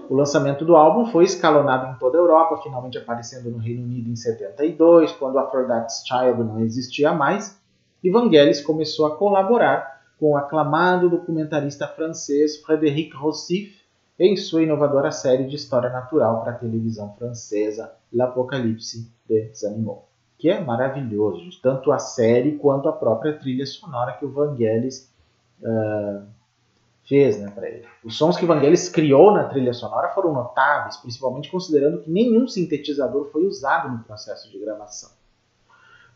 O lançamento do álbum foi escalonado em toda a Europa, finalmente aparecendo no Reino Unido em 72, quando Aphrodite's Child não existia mais, e Vangelis começou a colaborar com o aclamado documentarista francês Frédéric Rossif em sua inovadora série de história natural para a televisão francesa, L'Apocalypse des Animaux, que é maravilhoso, tanto a série quanto a própria trilha sonora que o Vangelis fez, né, para ele. Os sons que Vangelis criou na trilha sonora foram notáveis, principalmente considerando que nenhum sintetizador foi usado no processo de gravação.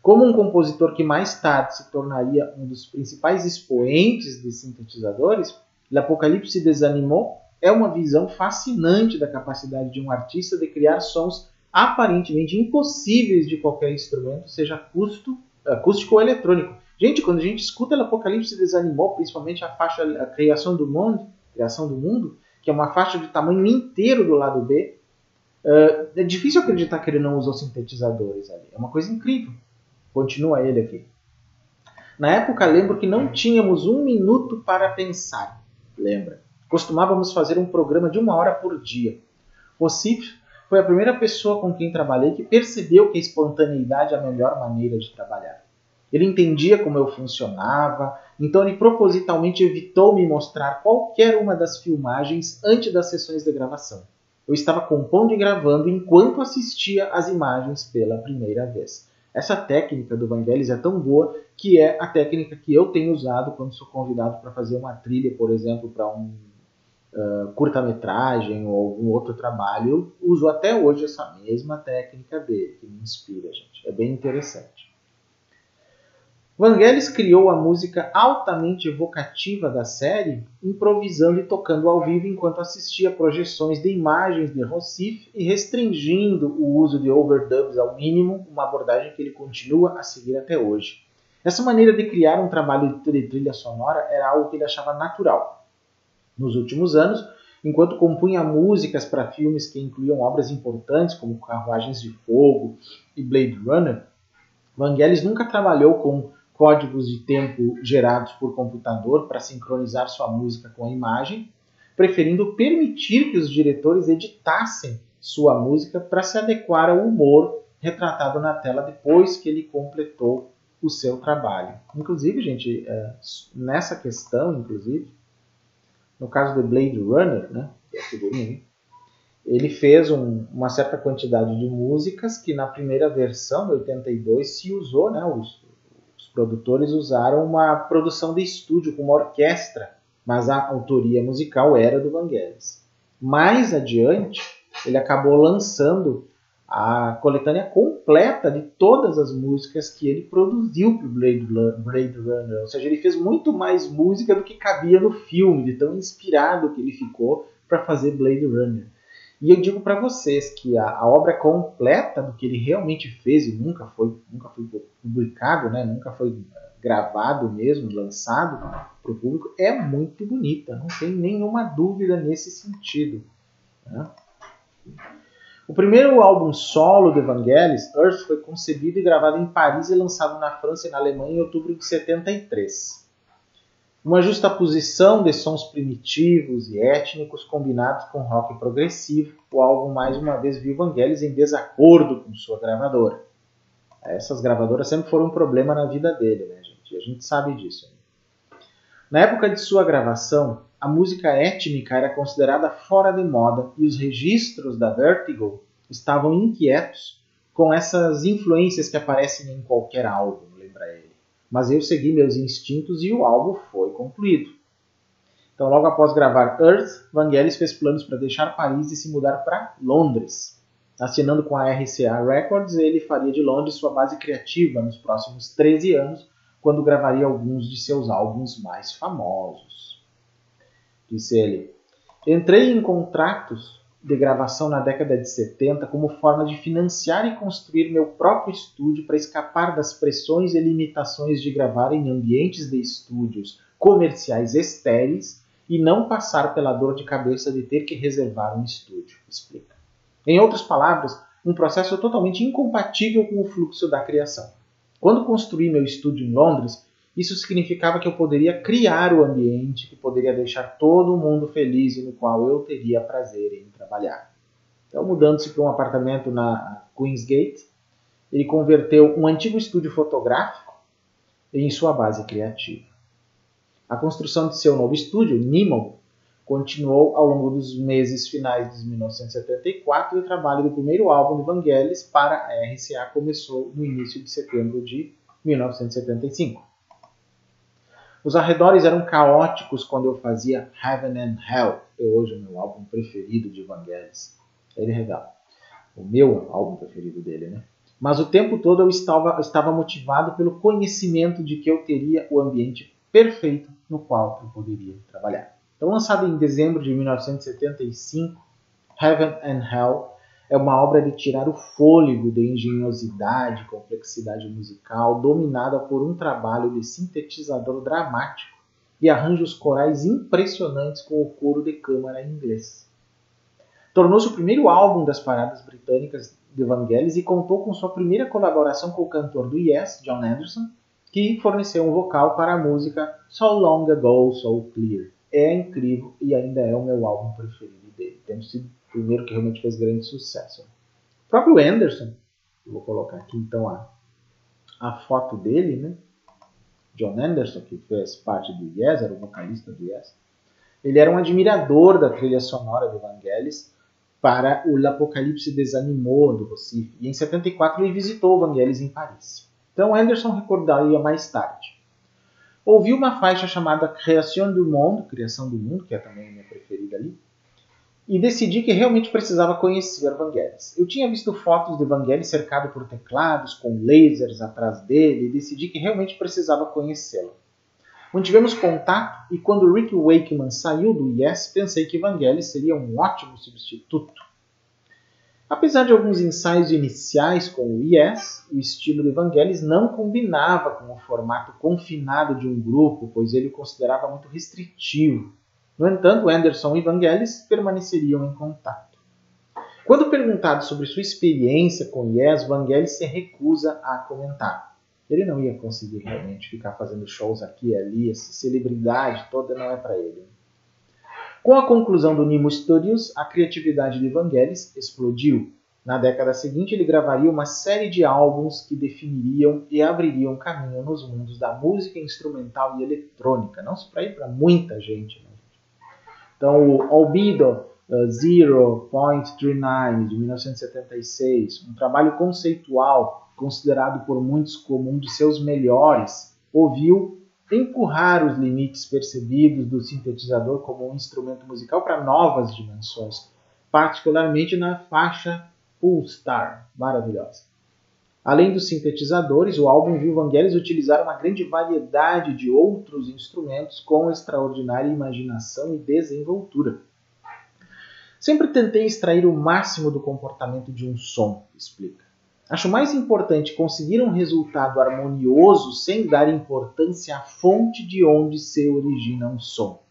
Como um compositor que mais tarde se tornaria um dos principais expoentes de sintetizadores, L'Apocalypse des Animaux é uma visão fascinante da capacidade de um artista de criar sons aparentemente impossíveis de qualquer instrumento, seja acústico ou eletrônico. Gente, quando a gente escuta L'Apocalypse des Animaux, principalmente a faixa A Criação do Mundo, que é uma faixa de tamanho inteiro do lado B, é difícil acreditar que ele não usou sintetizadores ali. É uma coisa incrível. Continua ele aqui. "Na época, lembro que não tínhamos um minuto para pensar." Lembra? "Costumávamos fazer um programa de 1 hora por dia. Rossif foi a primeira pessoa com quem trabalhei que percebeu que a espontaneidade é a melhor maneira de trabalhar. Ele entendia como eu funcionava, então ele propositalmente evitou me mostrar qualquer uma das filmagens antes das sessões de gravação. Eu estava compondo e gravando enquanto assistia às imagens pela primeira vez." Essa técnica do Vangelis é tão boa que é a técnica que eu tenho usado quando sou convidado para fazer uma trilha, por exemplo, para um curta-metragem ou algum outro trabalho. Eu uso até hoje essa mesma técnica dele, que me inspira, gente. É bem interessante. Vangelis criou a música altamente evocativa da série, improvisando e tocando ao vivo enquanto assistia projeções de imagens de Rossif e restringindo o uso de overdubs ao mínimo, uma abordagem que ele continua a seguir até hoje. Essa maneira de criar um trabalho de trilha sonora era algo que ele achava natural. Nos últimos anos, enquanto compunha músicas para filmes que incluíam obras importantes como Carruagens de Fogo e Blade Runner, Vangelis nunca trabalhou com códigos de tempo gerados por computador para sincronizar sua música com a imagem, preferindo permitir que os diretores editassem sua música para se adequar ao humor retratado na tela depois que ele completou o seu trabalho. Inclusive, gente, nessa questão, no caso de Blade Runner, né, que é a figurinha, ele fez uma certa quantidade de músicas que na primeira versão, de 82, se usou, né, os produtores usaram uma produção de estúdio com uma orquestra, mas a autoria musical era do Vangelis. Mais adiante, ele acabou lançando a coletânea completa de todas as músicas que ele produziu para o Blade Runner. Ou seja, ele fez muito mais música do que cabia no filme, de tão inspirado que ele ficou para fazer Blade Runner. E eu digo para vocês que a obra completa do que ele realmente fez e nunca foi publicado, né? Nunca foi gravado mesmo, lançado para o público, é muito bonita, não tem nenhuma dúvida nesse sentido. Né? O primeiro álbum solo de Vangelis, Earth, foi concebido e gravado em Paris e lançado na França e na Alemanha em outubro de 73. Uma justaposição de sons primitivos e étnicos combinados com rock progressivo, o álbum mais uma vez viu Vangelis em desacordo com sua gravadora. Essas gravadoras sempre foram um problema na vida dele, né, gente? E a gente sabe disso. Na época de sua gravação, a música étnica era considerada fora de moda e os registros da Vertigo estavam inquietos com essas influências que aparecem em qualquer álbum, lembra ele. Mas eu segui meus instintos e o álbum foi concluído. Então, logo após gravar Earth, Vangelis fez planos para deixar Paris e se mudar para Londres. Assinando com a RCA Records, ele faria de Londres sua base criativa nos próximos 13 anos, quando gravaria alguns de seus álbuns mais famosos. Disse ele: entrei em contratos de gravação na década de 70 como forma de financiar e construir meu próprio estúdio para escapar das pressões e limitações de gravar em ambientes de estúdios comerciais estéreis e não passar pela dor de cabeça de ter que reservar um estúdio, explica. Em outras palavras, um processo totalmente incompatível com o fluxo da criação. Quando construí meu estúdio em Londres, isso significava que eu poderia criar o ambiente que poderia deixar todo mundo feliz e no qual eu teria prazer em trabalhar. Então, mudando-se para um apartamento na Queensgate, ele converteu um antigo estúdio fotográfico em sua base criativa. A construção de seu novo estúdio, Nemo, continuou ao longo dos meses finais de 1974 e o trabalho do primeiro álbum de Vangelis para a RCA começou no início de setembro de 1975. Os arredores eram caóticos quando eu fazia Heaven and Hell, que hoje é o meu álbum preferido de Vangelis. Ele revela. O meu álbum preferido dele, né? Mas o tempo todo eu estava motivado pelo conhecimento de que eu teria o ambiente perfeito no qual eu poderia trabalhar. Então, lançado em dezembro de 1975, Heaven and Hell é uma obra de tirar o fôlego de engenhosidade e complexidade musical, dominada por um trabalho de sintetizador dramático e arranjos corais impressionantes com o coro de câmara em inglês. Tornou-se o primeiro álbum das paradas britânicas de Vangelis e contou com sua primeira colaboração com o cantor do Yes, John Anderson, que forneceu um vocal para a música So Long Ago, So Clear. É incrível e ainda é o meu álbum preferido dele. Tendo sido o primeiro que realmente fez grande sucesso. O próprio Anderson, eu vou colocar aqui então a foto dele, né? John Anderson, que fez parte do Yes, era o vocalista do Yes. Ele era um admirador da trilha sonora de Vangelis para o L'Apocalypse des Animaux do Rossif. E em 74 ele visitou Vangelis em Paris. Então Anderson recordaria mais tarde. Ouvi uma faixa chamada Création du Monde, Criação do Mundo, que é também a minha preferida ali, e decidi que realmente precisava conhecer Vangelis. Eu tinha visto fotos de Vangelis cercado por teclados, com lasers atrás dele, e decidi que realmente precisava conhecê-lo. Mantivemos contato e quando Rick Wakeman saiu do Yes, pensei que Vangelis seria um ótimo substituto. Apesar de alguns ensaios iniciais com o Yes, o estilo de Vangelis não combinava com o formato confinado de um grupo, pois ele o considerava muito restritivo. No entanto, Anderson e Vangelis permaneceriam em contato. Quando perguntado sobre sua experiência com Yes, Vangelis se recusa a comentar. Ele não ia conseguir realmente ficar fazendo shows aqui e ali, essa celebridade toda não é para ele. Com a conclusão do Nimo Studios, a criatividade de Vangelis explodiu. Na década seguinte, ele gravaria uma série de álbuns que definiriam e abririam caminho nos mundos da música instrumental e eletrônica. Não se para ir para muita gente. Né? Então, o Albedo 0.39, de 1976, um trabalho conceitual considerado por muitos como um de seus melhores, ouviu empurrar os limites percebidos do sintetizador como um instrumento musical para novas dimensões, particularmente na faixa Poolstar, maravilhosa. Além dos sintetizadores, o álbum viu Vangelis utilizar uma grande variedade de outros instrumentos com extraordinária imaginação e desenvoltura. Sempre tentei extrair o máximo do comportamento de um som, explica. Acho mais importante conseguir um resultado harmonioso sem dar importância à fonte de onde se origina um som.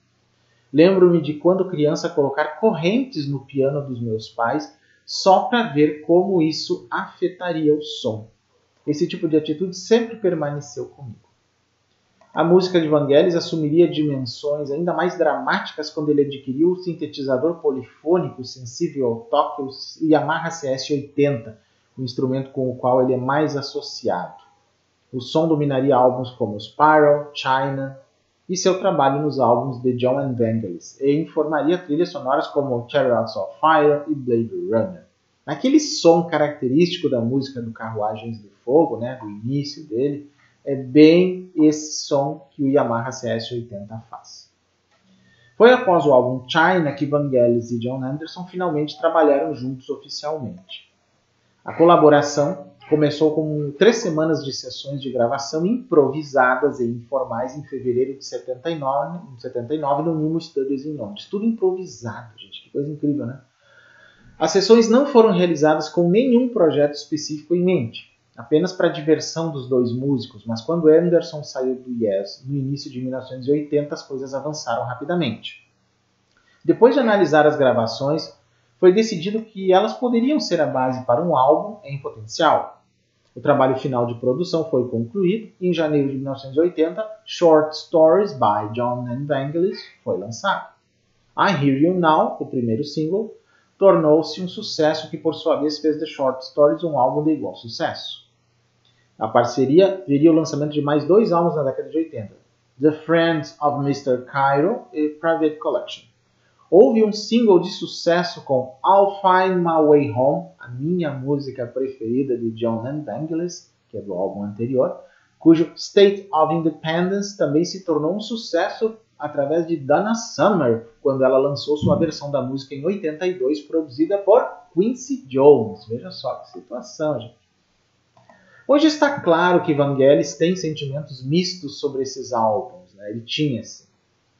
Lembro-me de quando criança colocar correntes no piano dos meus pais só para ver como isso afetaria o som. Esse tipo de atitude sempre permaneceu comigo. A música de Vangelis assumiria dimensões ainda mais dramáticas quando ele adquiriu o sintetizador polifônico sensível ao toque, o Yamaha CS80, o instrumento com o qual ele é mais associado. O som dominaria álbuns como Spiral, China e seu trabalho nos álbuns de John and Vangelis, e informaria trilhas sonoras como Chariots of Fire e Blade Runner. Aquele som característico da música do Carruagens de Fogo, né, do início dele, é bem esse som que o Yamaha CS80 faz. Foi após o álbum China que Vangelis e John Anderson finalmente trabalharam juntos oficialmente. A colaboração começou com 3 semanas de sessões de gravação improvisadas e informais em fevereiro de 79 no Nimo Studios em Londres. Tudo improvisado, gente, que coisa incrível, né? As sessões não foram realizadas com nenhum projeto específico em mente, apenas para a diversão dos dois músicos, mas quando Anderson saiu do Yes no início de 1980, as coisas avançaram rapidamente. Depois de analisar as gravações, foi decidido que elas poderiam ser a base para um álbum em potencial. O trabalho final de produção foi concluído e em janeiro de 1980, Short Stories by John and Vangelis foi lançado. I Hear You Now, o primeiro single, tornou-se um sucesso que por sua vez fez de Short Stories um álbum de igual sucesso. A parceria viria o lançamento de mais 2 álbuns na década de 80, The Friends of Mr. Cairo e Private Collection. Houve um single de sucesso com I'll Find My Way Home, a minha música preferida de John and Vangelis, que é do álbum anterior, cujo State of Independence também se tornou um sucesso através de Donna Summer, quando ela lançou sua versão da música em 82, produzida por Quincy Jones. Veja só que situação, gente. Hoje está claro que Vangelis tem sentimentos mistos sobre esses álbuns, né? Ele tinha, assim.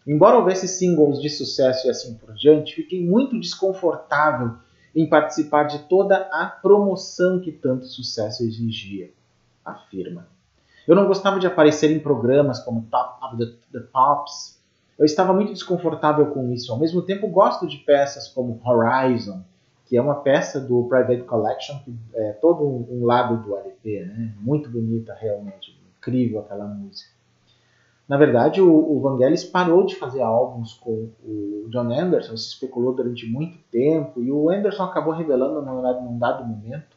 Embora houvesse singles de sucesso e assim por diante, fiquei muito desconfortável em participar de toda a promoção que tanto sucesso exigia, afirma. Eu não gostava de aparecer em programas como Top of the Pops. Eu estava muito desconfortável com isso. Ao mesmo tempo, gosto de peças como Horizon, que é uma peça do Private Collection, que é todo um lado do LP, né? Muito bonita, realmente. Incrível aquela música. Na verdade, o Vangelis parou de fazer álbuns com o John Anderson, se especulou durante muito tempo, e o Anderson acabou revelando num dado momento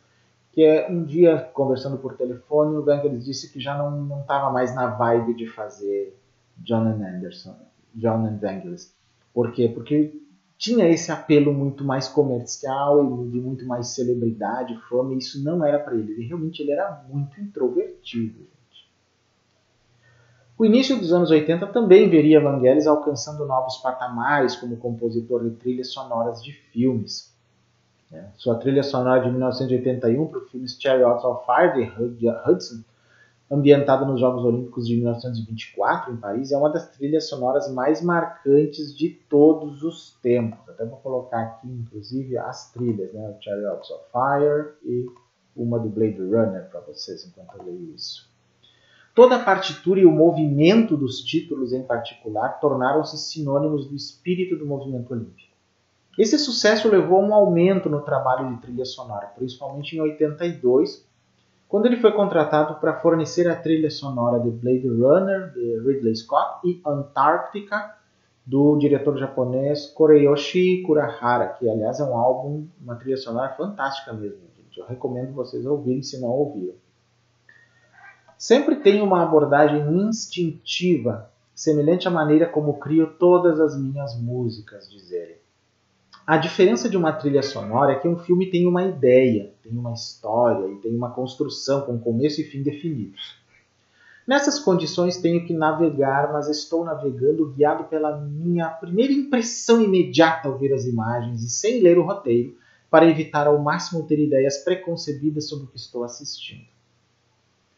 que um dia, conversando por telefone, o Vangelis disse que já não estava mais na vibe de fazer John and Vangelis. Por quê? Porque tinha esse apelo muito mais comercial e de muito mais celebridade, fama, e isso não era para ele. Ele realmente era muito introvertido. O início dos anos 80 também veria Vangelis alcançando novos patamares como compositor de trilhas sonoras de filmes. Sua trilha sonora de 1981 para o filme Chariots of Fire de Hudson, ambientada nos Jogos Olímpicos de 1924 em Paris, é uma das trilhas sonoras mais marcantes de todos os tempos. Até vou colocar aqui, inclusive, as trilhas, né? Chariots of Fire e uma do Blade Runner para vocês enquanto eu leio isso. Toda a partitura e o movimento dos títulos em particular tornaram-se sinônimos do espírito do movimento olímpico. Esse sucesso levou a um aumento no trabalho de trilha sonora, principalmente em 82, quando ele foi contratado para fornecer a trilha sonora de Blade Runner, de Ridley Scott, e Antarctica, do diretor japonês Koreyoshi Kurahara, que aliás é um álbum, uma trilha sonora fantástica mesmo, gente. Eu recomendo vocês ouvirem se não ouviram. Sempre tem uma abordagem instintiva, semelhante à maneira como crio todas as minhas músicas, diz ele. A diferença de uma trilha sonora é que um filme tem uma ideia, tem uma história e tem uma construção com começo e fim definidos. Nessas condições tenho que navegar, mas estou navegando guiado pela minha primeira impressão imediata ao ver as imagens e sem ler o roteiro, para evitar ao máximo ter ideias preconcebidas sobre o que estou assistindo.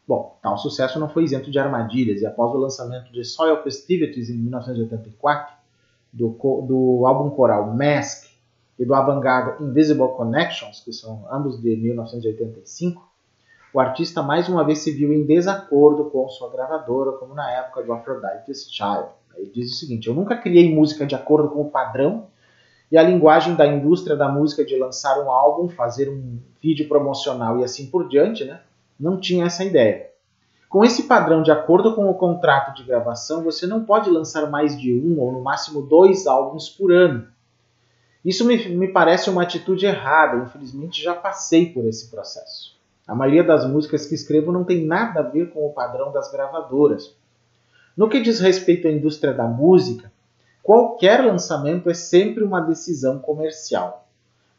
Bom, tal sucesso não foi isento de armadilhas, e após o lançamento de Soil Festivities em 1984, do álbum coral Mask e do avant-garde Invisible Connections, que são ambos de 1985, o artista mais uma vez se viu em desacordo com sua gravadora, como na época do Aphrodite's Child. Ele diz o seguinte: eu nunca criei música de acordo com o padrão e a linguagem da indústria da música de lançar um álbum, fazer um vídeo promocional e assim por diante, né? Não tinha essa ideia. Com esse padrão, de acordo com o contrato de gravação, você não pode lançar mais de 1 ou no máximo 2 álbuns por ano. Isso me parece uma atitude errada, infelizmente já passei por esse processo. A maioria das músicas que escrevo não tem nada a ver com o padrão das gravadoras. No que diz respeito à indústria da música, qualquer lançamento é sempre uma decisão comercial.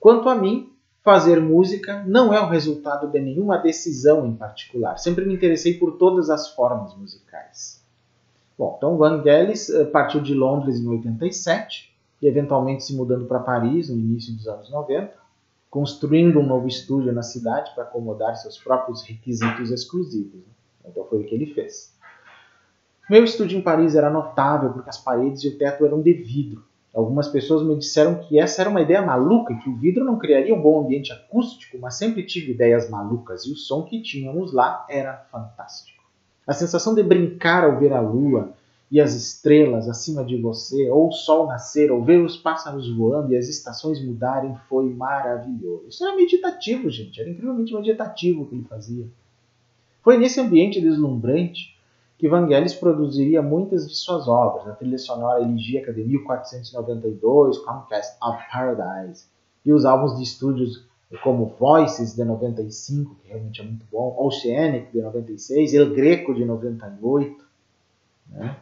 Quanto a mim, fazer música não é o resultado de nenhuma decisão em particular. Sempre me interessei por todas as formas musicais. Bom, então Vangelis partiu de Londres em 87, e eventualmente se mudando para Paris no início dos anos 90, construindo um novo estúdio na cidade para acomodar seus próprios requisitos exclusivos. Então foi o que ele fez. Meu estúdio em Paris era notável porque as paredes e o teto eram de vidro. Algumas pessoas me disseram que essa era uma ideia maluca e que o vidro não criaria um bom ambiente acústico, mas sempre tive ideias malucas e o som que tínhamos lá era fantástico. A sensação de brincar ao ver a lua e as estrelas acima de você, ou o sol nascer, ou ver os pássaros voando e as estações mudarem foi maravilhoso. Isso era meditativo, gente. Era incrivelmente meditativo o que ele fazia. Foi nesse ambiente deslumbrante que Vangelis produziria muitas de suas obras, a trilha sonora elegíaca de 1492, Conquest of Paradise, e os álbuns de estúdios como Voices, de 95, que realmente é muito bom, Oceanic, de 96, El Greco, de 98, né?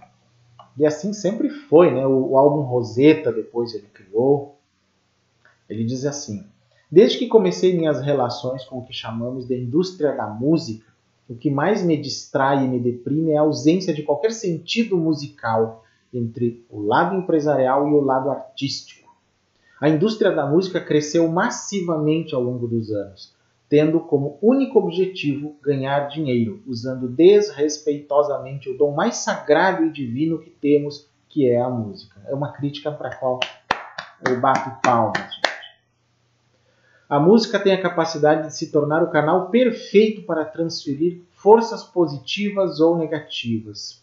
E assim sempre foi, né? O álbum Rosetta, depois ele criou. Ele diz assim: desde que comecei minhas relações com o que chamamos de indústria da música, o que mais me distrai e me deprime é a ausência de qualquer sentido musical entre o lado empresarial e o lado artístico. A indústria da música cresceu massivamente ao longo dos anos, tendo como único objetivo ganhar dinheiro, usando desrespeitosamente o dom mais sagrado e divino que temos, que é a música. É uma crítica para a qual eu bato palmas, gente. A música tem a capacidade de se tornar o canal perfeito para transferir forças positivas ou negativas.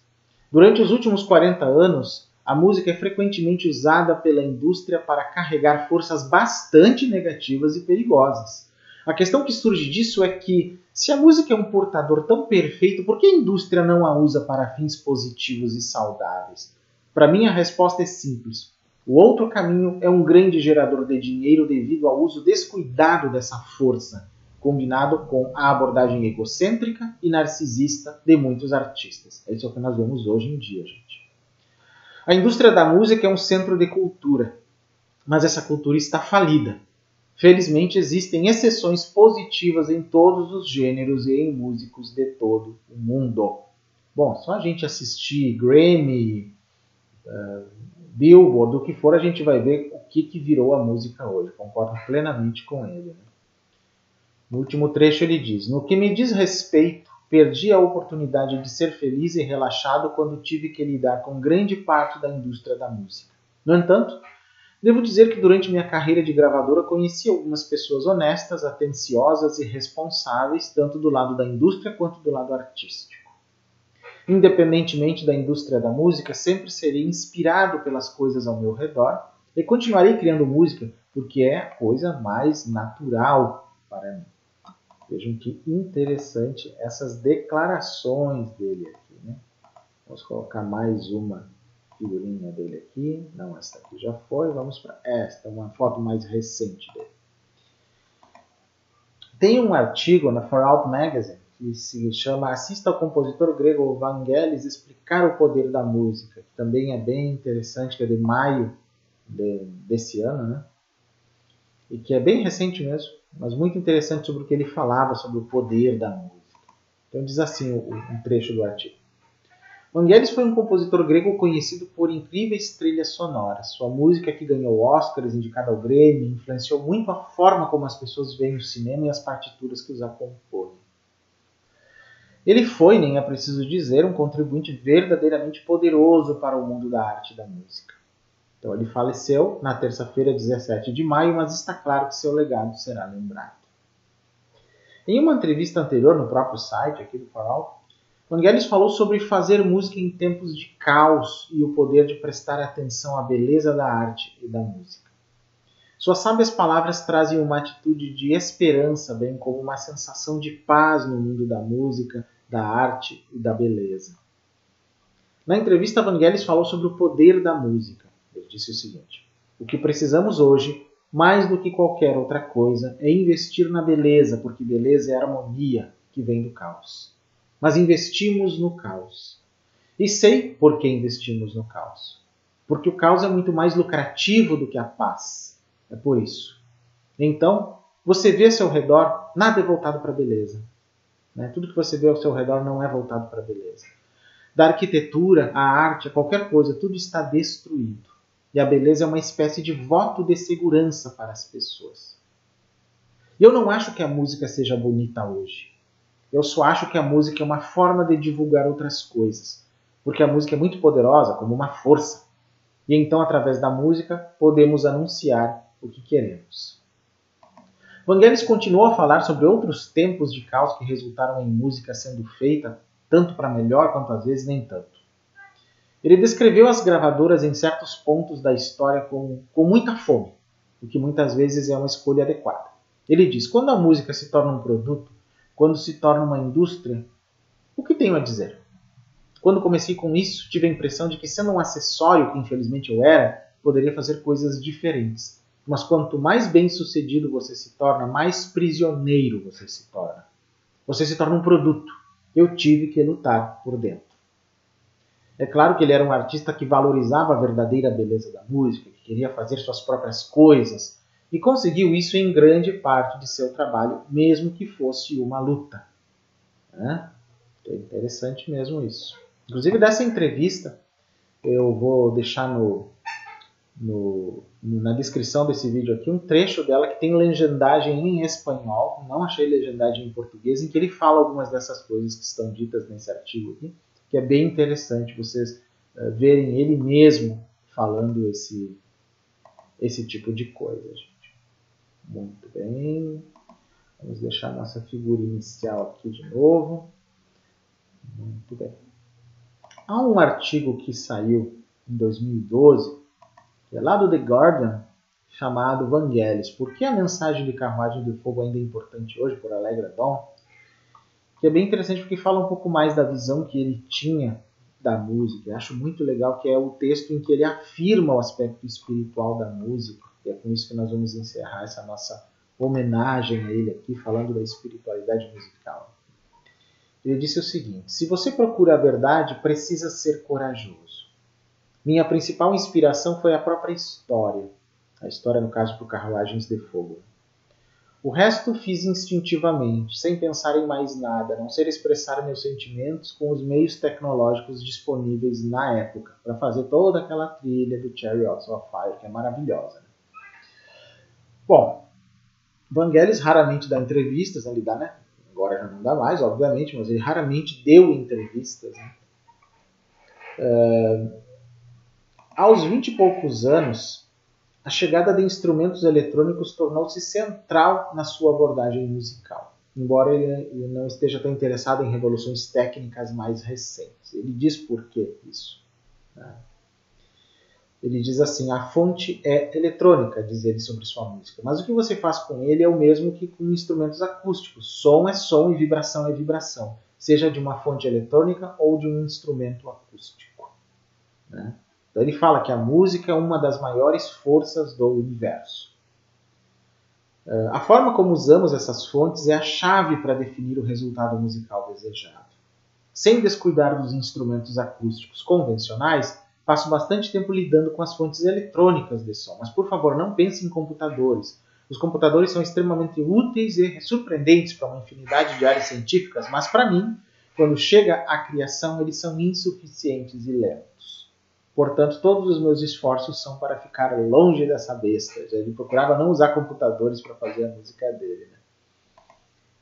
Durante os últimos 40 anos, a música é frequentemente usada pela indústria para carregar forças bastante negativas e perigosas. A questão que surge disso é que, se a música é um portador tão perfeito, por que a indústria não a usa para fins positivos e saudáveis? Para mim, a resposta é simples. O outro caminho é um grande gerador de dinheiro devido ao uso descuidado dessa força, combinado com a abordagem egocêntrica e narcisista de muitos artistas. Isso é o que nós vemos hoje em dia, gente. A indústria da música é um centro de cultura, mas essa cultura está falida. Felizmente, existem exceções positivas em todos os gêneros e em músicos de todo o mundo. Bom, só a gente assistir Grammy, Billboard, o que for, a gente vai ver o que virou a música hoje. Concordo plenamente com ele. Né? No último trecho ele diz: no que me diz respeito, perdi a oportunidade de ser feliz e relaxado quando tive que lidar com grande parte da indústria da música. No entanto, devo dizer que durante minha carreira de gravadora conheci algumas pessoas honestas, atenciosas e responsáveis, tanto do lado da indústria quanto do lado artístico. Independentemente da indústria da música, sempre serei inspirado pelas coisas ao meu redor e continuarei criando música porque é a coisa mais natural para mim. Vejam que interessante essas declarações dele aqui. Né? Vamos colocar mais uma figurinha dele aqui. Não, esta aqui já foi. Vamos para esta, uma foto mais recente dele. Tem um artigo na For Out Magazine que se chama Assista ao compositor grego Vangelis explicar o poder da música, que também é bem interessante, que é de maio desse ano, né? E que é bem recente mesmo, mas muito interessante sobre o que ele falava sobre o poder da música. Então diz assim um trecho do artigo. Vangelis foi um compositor grego conhecido por incríveis trilhas sonoras. Sua música, que ganhou Oscars, indicada ao Grammy, influenciou muito a forma como as pessoas veem o cinema e as partituras que os acompanham. Ele foi, nem é preciso dizer, um contribuinte verdadeiramente poderoso para o mundo da arte e da música. Então ele faleceu na terça-feira, 17 de maio, mas está claro que seu legado será lembrado. Em uma entrevista anterior no próprio site aqui do Farol, Vangelis falou sobre fazer música em tempos de caos e o poder de prestar atenção à beleza da arte e da música. Suas sábias palavras trazem uma atitude de esperança, bem como uma sensação de paz no mundo da música, da arte e da beleza. Na entrevista, Vangelis falou sobre o poder da música. Ele disse o seguinte: o que precisamos hoje, mais do que qualquer outra coisa, é investir na beleza, porque beleza é a harmonia que vem do caos. Mas investimos no caos. E sei por que investimos no caos. Porque o caos é muito mais lucrativo do que a paz. É por isso. Então, você vê ao seu redor, nada é voltado para a beleza. Né? Tudo que você vê ao seu redor não é voltado para a beleza. Da arquitetura, à arte, a qualquer coisa, tudo está destruído. E a beleza é uma espécie de voto de segurança para as pessoas. E eu não acho que a música seja bonita hoje. Eu só acho que a música é uma forma de divulgar outras coisas. Porque a música é muito poderosa, como uma força. E então, através da música, podemos anunciar o que queremos. Vangelis continuou a falar sobre outros tempos de caos que resultaram em música sendo feita, tanto para melhor quanto às vezes nem tanto. Ele descreveu as gravadoras em certos pontos da história com muita fome, o que muitas vezes é uma escolha adequada. Ele diz: quando a música se torna um produto, quando se torna uma indústria, o que tenho a dizer? Quando comecei com isso, tive a impressão de que, sendo um acessório, que infelizmente eu era, poderia fazer coisas diferentes. Mas quanto mais bem-sucedido você se torna, mais prisioneiro você se torna. Você se torna um produto. Eu tive que lutar por dentro. É claro que ele era um artista que valorizava a verdadeira beleza da música, que queria fazer suas próprias coisas, e conseguiu isso em grande parte de seu trabalho, mesmo que fosse uma luta. É interessante mesmo isso. Inclusive, dessa entrevista, eu vou deixar na descrição desse vídeo aqui um trecho dela que tem legendagem em espanhol, não achei legendagem em português, em que ele fala algumas dessas coisas que estão ditas nesse artigo aqui, que é bem interessante vocês verem ele mesmo falando esse tipo de coisa, gente. Muito bem. Vamos deixar nossa figura inicial aqui de novo. Muito bem. Há um artigo que saiu em 2012, que é lá do The Guardian, chamado Vangelis, por que a mensagem de Carruagem de Fogo ainda é importante hoje, por Allegra Dawn? Que é bem interessante porque fala um pouco mais da visão que ele tinha da música. Eu acho muito legal que é o texto em que ele afirma o aspecto espiritual da música. E é com isso que nós vamos encerrar essa nossa homenagem a ele aqui, falando da espiritualidade musical. Ele disse o seguinte: se você procura a verdade, precisa ser corajoso. Minha principal inspiração foi a própria história. A história, no caso, por Carruagens de Fogo. O resto fiz instintivamente, sem pensar em mais nada, a não ser expressar meus sentimentos com os meios tecnológicos disponíveis na época, para fazer toda aquela trilha do Chariots of Fire, que é maravilhosa. Né? Bom, Vangelis raramente dá entrevistas, ele dá, né? Agora já não dá mais, obviamente, mas ele raramente deu entrevistas. Né? Aos 20 e poucos anos, a chegada de instrumentos eletrônicos tornou-se central na sua abordagem musical, embora ele não esteja tão interessado em revoluções técnicas mais recentes. Ele diz por que isso. Né? Ele diz assim, a fonte é eletrônica, diz ele sobre sua música, mas o que você faz com ele é o mesmo que com instrumentos acústicos. Som é som e vibração é vibração, seja de uma fonte eletrônica ou de um instrumento acústico. Né? Então ele fala que a música é uma das maiores forças do universo. A forma como usamos essas fontes é a chave para definir o resultado musical desejado. Sem descuidar dos instrumentos acústicos convencionais, passo bastante tempo lidando com as fontes eletrônicas de som, mas por favor não pense em computadores. Os computadores são extremamente úteis e surpreendentes para uma infinidade de áreas científicas, mas para mim, quando chega à criação, eles são insuficientes e lentos. Portanto, todos os meus esforços são para ficar longe dessa besta. Ele procurava não usar computadores para fazer a música dele. Né?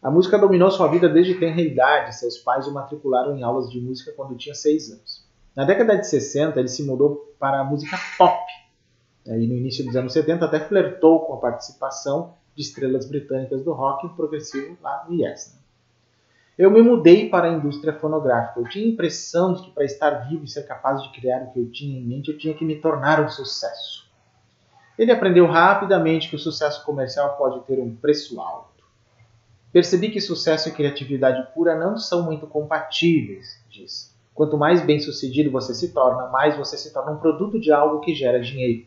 A música dominou sua vida desde tenra idade. Seus pais o matricularam em aulas de música quando tinha 6 anos. Na década de 60, ele se mudou para a música pop. E no início dos anos 70 até flertou com a participação de estrelas britânicas do rock progressivo lá no Yes. Né? Eu me mudei para a indústria fonográfica. Eu tinha a impressão de que para estar vivo e ser capaz de criar o que eu tinha em mente, eu tinha que me tornar um sucesso. Ele aprendeu rapidamente que o sucesso comercial pode ter um preço alto. Percebi que sucesso e criatividade pura não são muito compatíveis, diz. Quanto mais bem-sucedido você se torna, mais você se torna um produto de algo que gera dinheiro.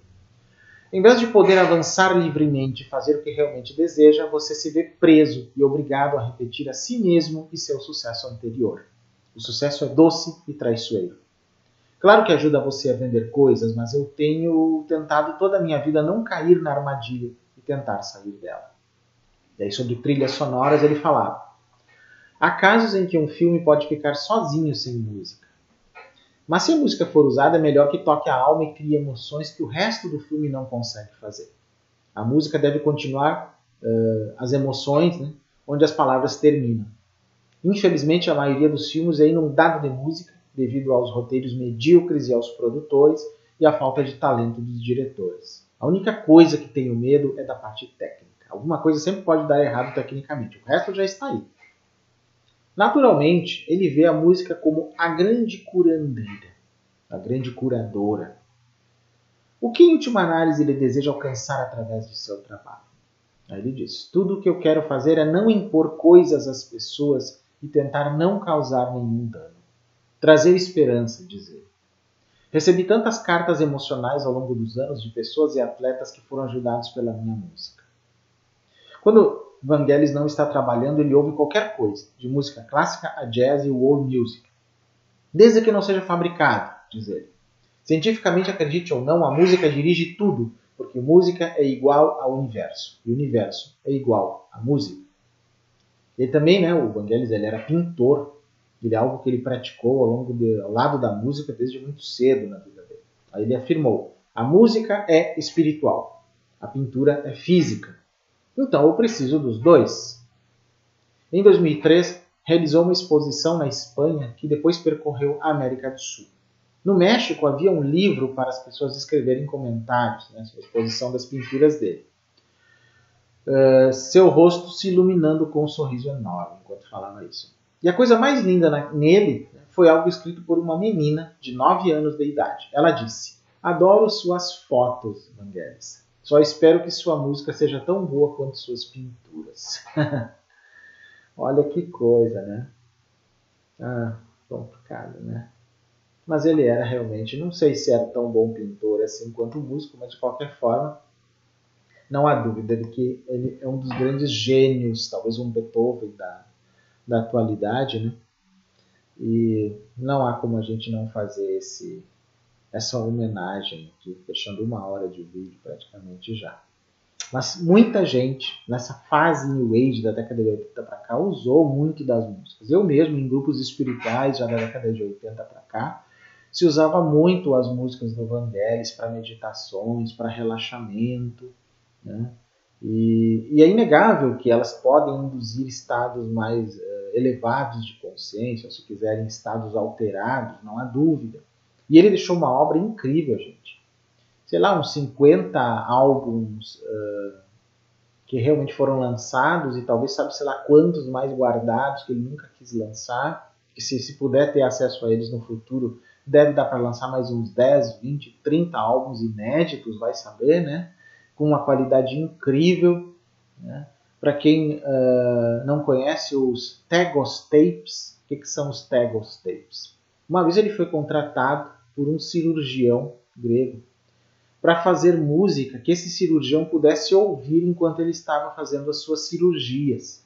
Em vez de poder avançar livremente e fazer o que realmente deseja, você se vê preso e obrigado a repetir a si mesmo e seu sucesso anterior. O sucesso é doce e traiçoeiro. Claro que ajuda você a vender coisas, mas eu tenho tentado toda a minha vida não cair na armadilha e tentar sair dela. E aí, sobre trilhas sonoras, ele falava: há casos em que um filme pode ficar sozinho sem música. Mas se a música for usada, é melhor que toque a alma e crie emoções que o resto do filme não consegue fazer. A música deve continuar as emoções, né, onde as palavras terminam. Infelizmente, a maioria dos filmes é inundada de música devido aos roteiros medíocres e aos produtores e à falta de talento dos diretores. A única coisa que tenho medo é da parte técnica. Alguma coisa sempre pode dar errado tecnicamente, o resto já está aí. Naturalmente, ele vê a música como a grande curandeira, a grande curadora. O que, em última análise, ele deseja alcançar através de seu trabalho? Aí ele diz: tudo o que eu quero fazer é não impor coisas às pessoas e tentar não causar nenhum dano. Trazer esperança, diz ele. Recebi tantas cartas emocionais ao longo dos anos de pessoas e atletas que foram ajudados pela minha música. Quando Vangelis não está trabalhando, ele ouve qualquer coisa, de música clássica a jazz e world music. Desde que não seja fabricado, diz ele. Cientificamente, acredite ou não, a música dirige tudo, porque música é igual ao universo, e o universo é igual à música. Ele também, né, o Vangelis, ele era pintor, ele é algo que ele praticou ao lado da música desde muito cedo na vida dele. Aí ele afirmou: a música é espiritual, a pintura é física. Então eu preciso dos dois. Em 2003, realizou uma exposição na Espanha que depois percorreu a América do Sul. No México havia um livro para as pessoas escreverem comentários, né, sobre a exposição das pinturas dele. Seu rosto se iluminando com um sorriso enorme enquanto falava isso. E a coisa mais linda nele foi algo escrito por uma menina de 9 anos de idade. Ela disse: adoro suas fotos, Vangelis. Só espero que sua música seja tão boa quanto suas pinturas. Olha que coisa, né? Complicado, né? Mas ele era realmente, não sei se era tão bom pintor assim quanto músico, mas de qualquer forma, não há dúvida de que ele é um dos grandes gênios, talvez um Beethoven da atualidade, né? E não há como a gente não fazer essa homenagem aqui, fechando 1 hora de vídeo praticamente já. Mas muita gente, nessa fase New Age da década de 80 para cá, usou muito das músicas. Eu mesmo, em grupos espirituais já da década de 80 para cá, se usava muito as músicas do Vangelis para meditações, para relaxamento, né? E é inegável que elas podem induzir estados mais elevados de consciência, ou se quiserem, estados alterados, não há dúvida. E ele deixou uma obra incrível, gente. Sei lá, uns 50 álbuns que realmente foram lançados e talvez sabe sei lá quantos mais guardados que ele nunca quis lançar. E se puder ter acesso a eles no futuro, deve dar para lançar mais uns 10, 20, 30 álbuns inéditos, vai saber, né? Com uma qualidade incrível, né? Para quem não conhece os Tegos Tapes, o que são os Tegos Tapes? Uma vez ele foi contratado por um cirurgião grego para fazer música que esse cirurgião pudesse ouvir enquanto ele estava fazendo as suas cirurgias.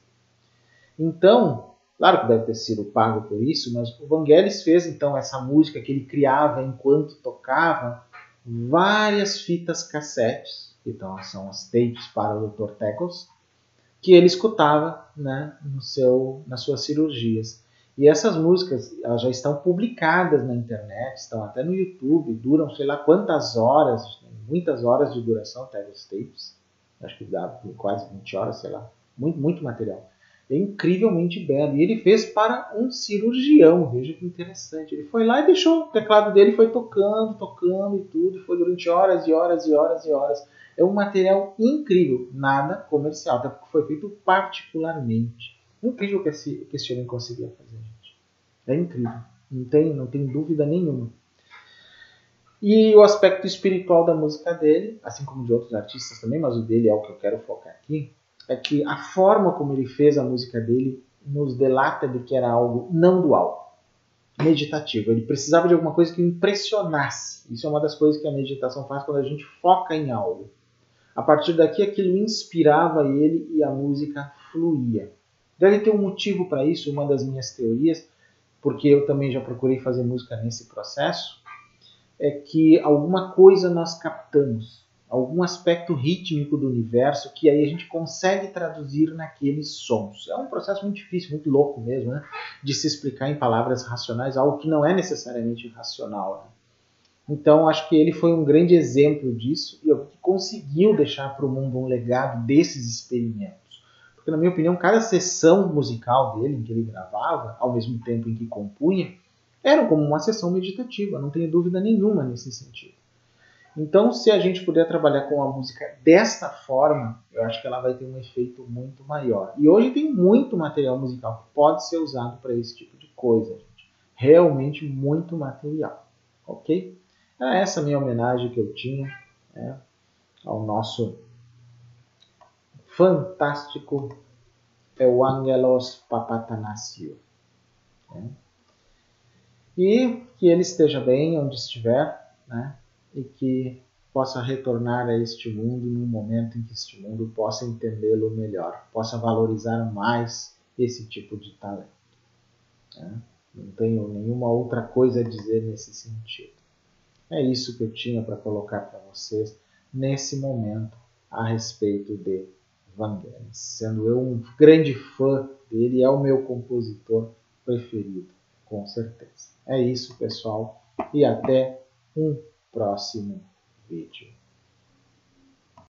Então, claro que deve ter sido pago por isso, mas o Vangelis fez então essa música que ele criava enquanto tocava várias fitas cassetes, que então são as tapes para o Dr. Tegos, que ele escutava, né, nas suas cirurgias. E essas músicas elas já estão publicadas na internet, estão até no YouTube, duram sei lá quantas horas, muitas horas de duração, Tegos Tapes, acho que dá quase 20 horas, sei lá, muito material. É incrivelmente belo. E ele fez para um cirurgião, veja que interessante. Ele foi lá e deixou o teclado dele, foi tocando e tudo, e foi durante horas e horas e horas e horas. É um material incrível, nada comercial, até porque foi feito particularmente. Incrível que esse homem conseguia fazer, gente. É incrível, não tem dúvida nenhuma. E o aspecto espiritual da música dele, assim como de outros artistas também, mas o dele é o que eu quero focar aqui, é que a forma como ele fez a música dele nos delata de que era algo não dual, meditativo. Ele precisava de alguma coisa que o impressionasse. Isso é uma das coisas que a meditação faz quando a gente foca em algo. A partir daqui, aquilo inspirava ele e a música fluía. Deve ter um motivo para isso, uma das minhas teorias, porque eu também já procurei fazer música nesse processo, é que alguma coisa nós captamos, algum aspecto rítmico do universo que aí a gente consegue traduzir naqueles sons. É um processo muito difícil, muito louco mesmo, né? De se explicar em palavras racionais, algo que não é necessariamente racional, né? Então, acho que ele foi um grande exemplo disso e que conseguiu deixar para o mundo um legado desses experimentos. Porque, na minha opinião, cada sessão musical dele, em que ele gravava, ao mesmo tempo em que compunha, era como uma sessão meditativa, não tenho dúvida nenhuma nesse sentido. Então, se a gente puder trabalhar com a música desta forma, eu acho que ela vai ter um efeito muito maior. E hoje tem muito material musical que pode ser usado para esse tipo de coisa, gente. Realmente muito material, ok? Era essa a minha homenagem que eu tinha, né, ao nosso fantástico Evangelos Papatanásio. Né? E que ele esteja bem onde estiver, né? E que possa retornar a este mundo num momento em que este mundo possa entendê-lo melhor, possa valorizar mais esse tipo de talento. Né? Não tenho nenhuma outra coisa a dizer nesse sentido. É isso que eu tinha para colocar para vocês nesse momento a respeito de Vangelis. Sendo eu um grande fã dele, é o meu compositor preferido, com certeza. É isso, pessoal, e até um próximo vídeo.